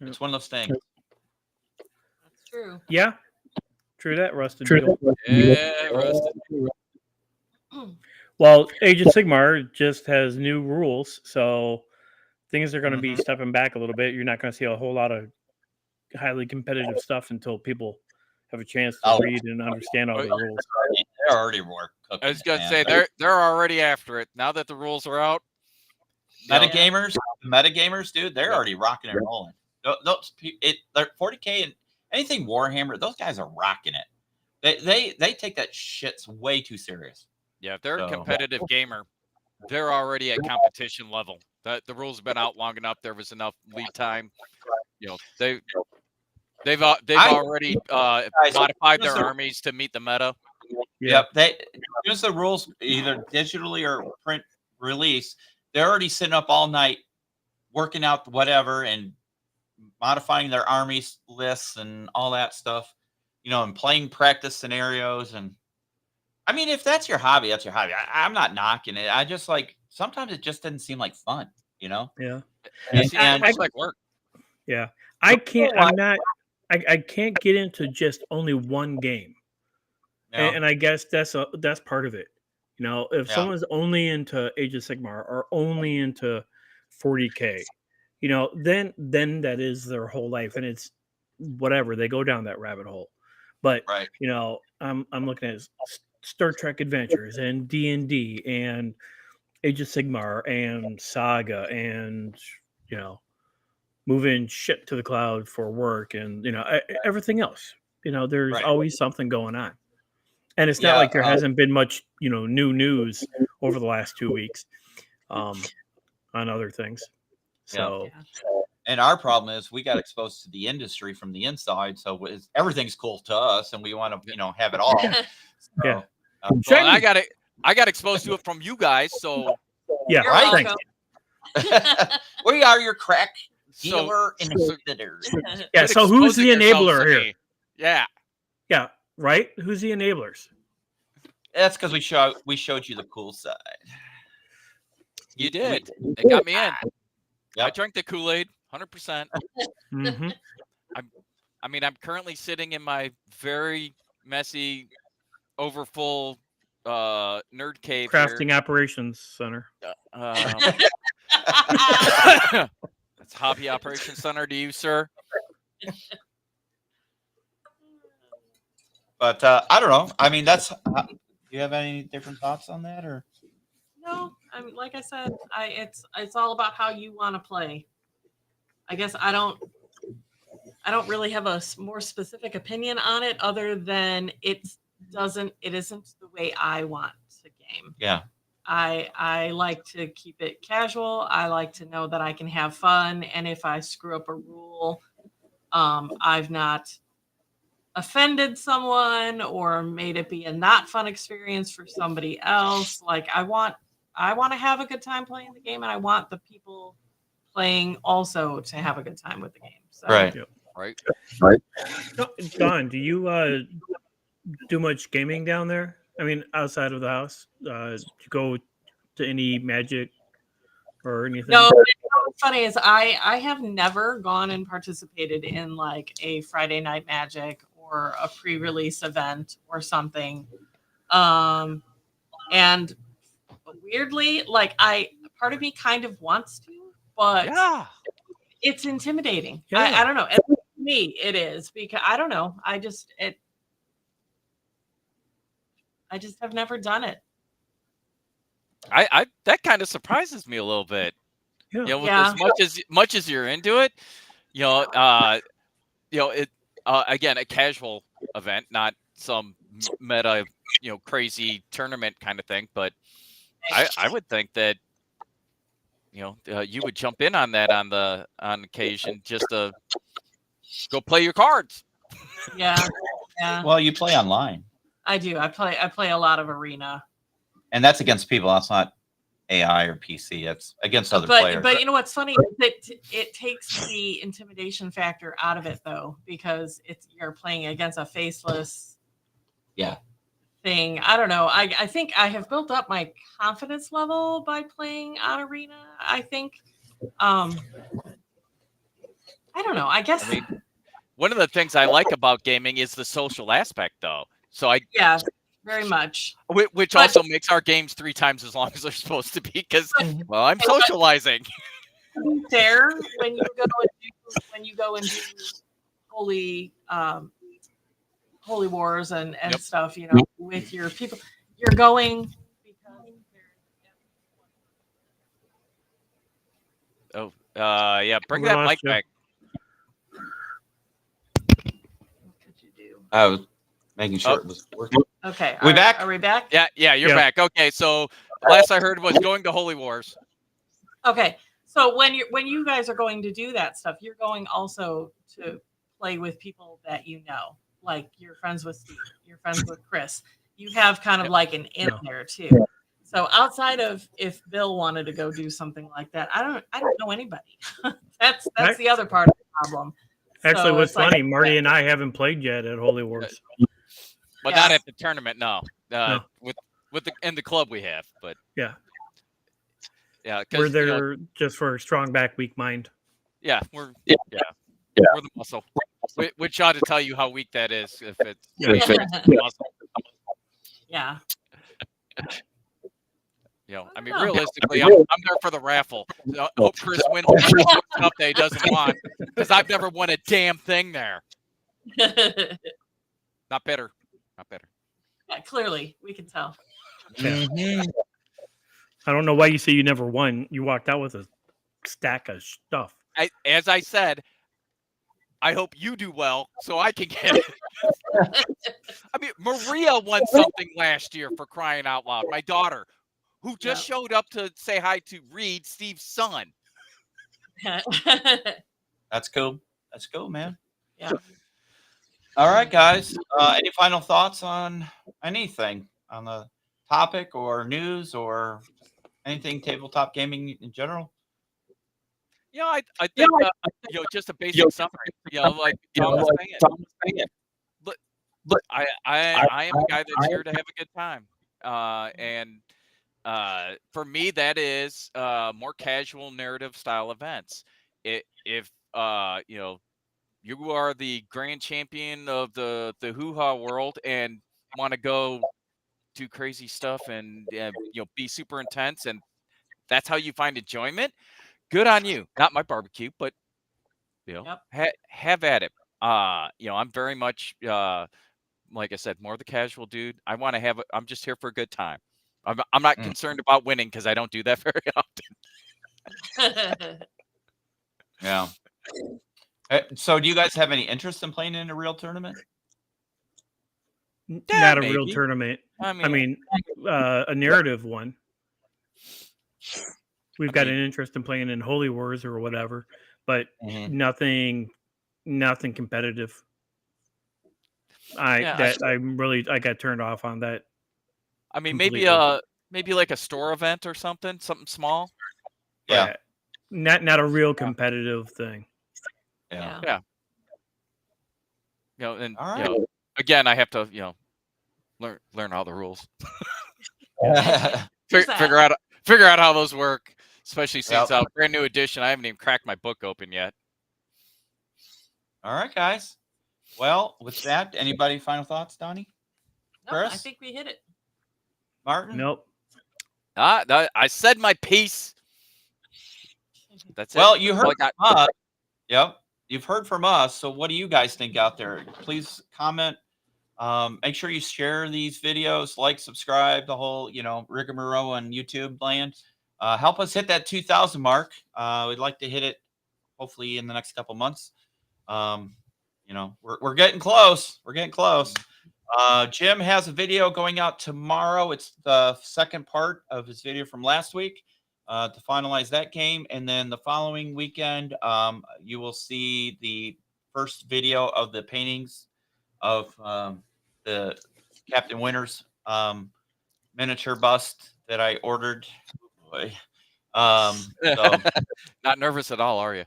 Speaker 1: one of those things.
Speaker 2: That's true.
Speaker 3: Yeah. True that, Rusted.
Speaker 4: Yeah, Rusted.
Speaker 3: Well, Age of Sigmar just has new rules, so things are going to be stepping back a little bit. You're not going to see a whole lot of highly competitive stuff until people have a chance to read and understand all the rules.
Speaker 1: They're already more cooking.
Speaker 4: I was going to say they're already after it now that the rules are out.
Speaker 1: Metagamers, dude, they're already rocking and rolling. Those 40K and anything Warhammer, those guys are rocking it. They take that shit's way too serious.
Speaker 4: Yeah, if they're a competitive gamer, they're already at competition level. The rules have been out long enough. There was enough lead time. They've already modified their armies to meet the meta.
Speaker 1: Yep. They use the rules either digitally or print release. They're already sitting up all night working out whatever and modifying their army lists and all that stuff, and playing practice scenarios. And I mean, if that's your hobby, that's your hobby. I'm not knocking it. I just sometimes it just doesn't seem like fun,
Speaker 3: Yeah.
Speaker 1: And
Speaker 4: it's like work.
Speaker 3: Yeah. I can't get into just only one game. And I guess that's part of it. If someone's only into Age of Sigmar or only into 40K, then that is their whole life, and it's whatever, they go down that rabbit hole. But I'm looking at Star Trek Adventures and D&D and Age of Sigmar and Saga and moving shit to the cloud for work and everything else. There's always something going on. And it's not like there hasn't been much, new news over the last 2 weeks. on other things. So
Speaker 2: Yeah.
Speaker 1: And our problem is we got exposed to the industry from the inside, so everything's cool to us, and we want to, have it all.
Speaker 3: Yeah.
Speaker 1: So,
Speaker 4: Well, I got exposed to it from you guys, so
Speaker 3: yeah,
Speaker 2: You're
Speaker 1: Right.
Speaker 2: welcome.
Speaker 1: we are your crack
Speaker 4: So-
Speaker 1: dealer
Speaker 4: so-
Speaker 1: inhibitors.
Speaker 3: yeah.
Speaker 4: quit
Speaker 3: So who's the
Speaker 4: exposing yourselves
Speaker 3: enabler
Speaker 4: to
Speaker 3: here?
Speaker 4: me. Yeah.
Speaker 3: Yeah, right. Who's the enablers?
Speaker 1: That's because we showed you the cool side.
Speaker 4: You did. It got me in. I
Speaker 1: Yep.
Speaker 4: drank the Kool-Aid, 100%.
Speaker 3: Mm-hmm.
Speaker 4: I mean, I'm currently sitting in my very messy, overfull nerd cave
Speaker 3: Crafting Operations Center.
Speaker 4: here. That's Hobby Operations Center to you, sir.
Speaker 1: But I don't know. I mean, do you have any different thoughts on that, or?
Speaker 2: No, I mean, like I said, it's all about how you want to play. I guess I don't really have a more specific opinion on it, other than it isn't the way I want to game.
Speaker 1: Yeah.
Speaker 2: I like to keep it casual. I like to know that I can have fun, and if I screw up a rule, I've not offended someone or made it be a not fun experience for somebody else. Like I want to have a good time playing the game, and I want the people playing also to have a good time with the game. So,
Speaker 1: Right.
Speaker 4: Right.
Speaker 3: Don, do you do much gaming down there? I mean, outside of the house, do you go to any Magic or anything?
Speaker 2: No, what's funny is I have never gone and participated in like a Friday Night Magic or a pre-release event or something. And weirdly, like part of me kind of wants to, but
Speaker 4: Yeah.
Speaker 2: it's intimidating.
Speaker 3: Yeah.
Speaker 2: I don't know. At least to me, it is, because I don't know. I just have never done it.
Speaker 4: I that kind of surprises me a little bit.
Speaker 3: Yeah.
Speaker 4: You know, with
Speaker 2: Yeah.
Speaker 4: as much as you're into it, it again, a casual event, not some meta, crazy tournament kind of thing. But I would think that you would jump in on that on occasion just to go play your cards.
Speaker 2: Yeah. Yeah.
Speaker 1: Well, you play online,
Speaker 2: I do. I play a lot of Arena.
Speaker 1: and that's against people. That's not AI or PC. That's against other players.
Speaker 2: But you know what's funny is that it takes the intimidation factor out of it, though, because you're playing against a faceless thing. I don't know. I think I have built up my confidence level by playing on Arena. I think I don't know. I guess
Speaker 4: One of the things I like about gaming is the social aspect, though. So
Speaker 2: yeah, very much.
Speaker 4: Which also makes our games 3 times as long as they're supposed to be, because I'm socializing.
Speaker 2: There, when you go and do holy wars and
Speaker 4: Yep.
Speaker 2: stuff, with your people, you're going because
Speaker 4: Bring
Speaker 3: We
Speaker 4: that
Speaker 3: lost
Speaker 4: mic
Speaker 3: you.
Speaker 4: back.
Speaker 2: what could you do?
Speaker 1: I was making sure it was working.
Speaker 2: Okay,
Speaker 1: We back?
Speaker 2: Are we back?
Speaker 4: Yeah, you're
Speaker 3: Yeah.
Speaker 4: back. Okay, so last I heard was going to Holy Wars.
Speaker 2: Okay, so when you guys are going to do that stuff, you're going also to play with people that you know, like you're friends with Steve, you're friends with Chris. You have kind of like an in there too. So outside of if Bill wanted to go do something like that, I don't know anybody. that's the other part of the problem.
Speaker 3: Actually,
Speaker 2: So
Speaker 3: what's
Speaker 2: it's like-
Speaker 3: funny, Marty and I haven't played yet at Holy Wars.
Speaker 4: But
Speaker 2: Yeah.
Speaker 4: not at the tournament, no.
Speaker 3: No.
Speaker 4: With in the club we have, but
Speaker 3: Yeah.
Speaker 4: yeah,
Speaker 3: We're
Speaker 4: because
Speaker 3: there just for a strong back, weak mind.
Speaker 4: we're the muscle. Which ought to tell you how weak that is if it's muscle.
Speaker 2: Yeah.
Speaker 4: I mean,
Speaker 2: know.
Speaker 4: realistically, I'm there for the raffle. Hope Chris wins stuff that he doesn't want, because I've never won a damn thing there. Not better.
Speaker 2: Yeah, clearly we can tell.
Speaker 3: I don't know why you say you never won. You walked out with a stack of stuff.
Speaker 4: As I said, I hope you do well so I can get it. I mean, Maria won something last year, for crying out loud. My daughter, who just showed up to say hi to Reed, Steve's son.
Speaker 1: That's cool. That's cool, man.
Speaker 2: Yeah.
Speaker 1: All right, guys. Any final thoughts on anything on the topic or news or anything tabletop gaming in general?
Speaker 4: I think just a basic summary. Like Tom was saying. Look, I am a guy that's here to have a good time. And for me, that is more casual narrative style events. If you are the grand champion of the hoo-ha world and want to go do crazy stuff and be super intense, and that's how you find enjoyment, good on you. Not my barbecue, but have at it. I'm very much like I said, more the casual dude. I want to I'm just here for a good time. I'm not concerned about winning because I don't do that very often.
Speaker 1: Yeah. So do you guys have any interest in playing in a real tournament?
Speaker 3: Not a real tournament. I mean, a narrative one. We've got an interest in playing in Holy Wars or whatever, but nothing competitive. I got turned off on that.
Speaker 4: I mean, maybe like a store event or something small.
Speaker 1: Yeah.
Speaker 3: Not a real competitive thing.
Speaker 4: Yeah. Again, I have to, learn all the rules. Figure out how those work, especially since brand new edition. I haven't even cracked my book open yet.
Speaker 1: All right, guys. Well, with that, anybody final thoughts, Donnie?
Speaker 2: No, I think we hit it.
Speaker 1: Martin?
Speaker 3: Nope.
Speaker 4: I said my piece. That's it.
Speaker 1: Well, you heard from us. Yep. You've heard from us. So what do you guys think out there? Please comment. Make sure you share these videos, like, subscribe, the whole, rigmarole on YouTube land. Help us hit that 2,000 mark. We'd like to hit it hopefully in the next couple months. We're getting close. We're getting close. Jim has a video going out tomorrow. It's the second part of his video from last week to finalize that game. And then the following weekend, you will see the first video of the paintings of the Captain Winters miniature bust that I ordered. Oh boy.
Speaker 4: Not nervous at all, are you?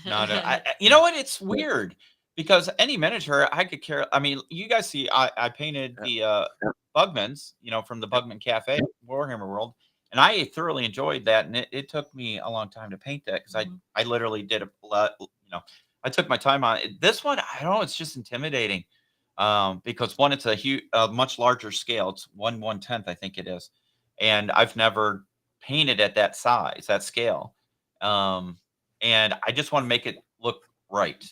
Speaker 1: You know what? It's weird because any miniature I could care. I mean, you guys see, I painted the Bugmans, from the Bugman Cafe, Warhammer World, and I thoroughly enjoyed that. And it took me a long time to paint that because I literally did a lot. I took my time on it. This one, I don't know, it's just intimidating because one, it's a much larger scale. It's 1/110th, I think it is, and I've never painted at that size, that scale. And I just want to make it look right.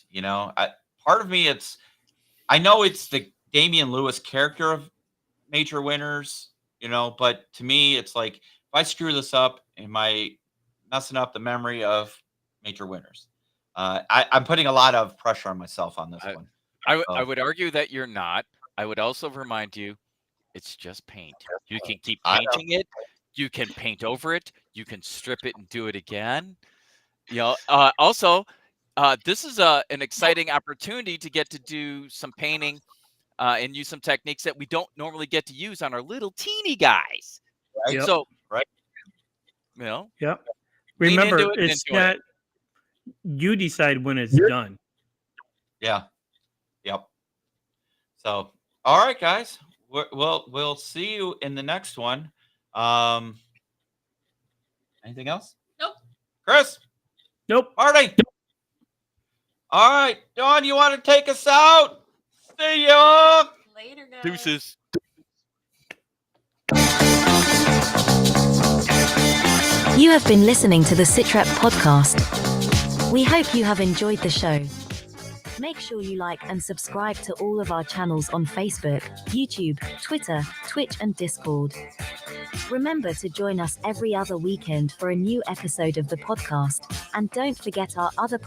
Speaker 1: Part of me, I know it's the Damian Lewis character of Major Winters, but to me, it's like, if I screw this up, am I messing up the memory of Major Winters? I'm putting a lot of pressure on myself on this one.
Speaker 4: I would argue that you're not. I would also remind you, it's just paint. You can keep painting it. You can paint over it. You can strip it and do it again. Also, this is an exciting opportunity to get to do some painting and use some techniques that we don't normally get to use on our little teeny guys.
Speaker 1: Right.
Speaker 3: Yep.
Speaker 4: So,
Speaker 3: Yep. Remember, it's not. You decide when it's done.
Speaker 1: Yeah. Yep. So, all right, guys. We'll see you in the next one. Anything else?
Speaker 2: Nope.
Speaker 1: Chris?
Speaker 3: Nope.
Speaker 1: Marty? All right. Dawn, you want to take us out? See ya.
Speaker 2: Later, guys.
Speaker 4: Deuces.
Speaker 6: You have been listening to the Sitrep podcast. We hope you have enjoyed the show. Make sure you like and subscribe to all of our channels on Facebook, YouTube, Twitter, Twitch, and Discord. Remember to join us every other weekend for a new episode of the podcast, and don't forget our other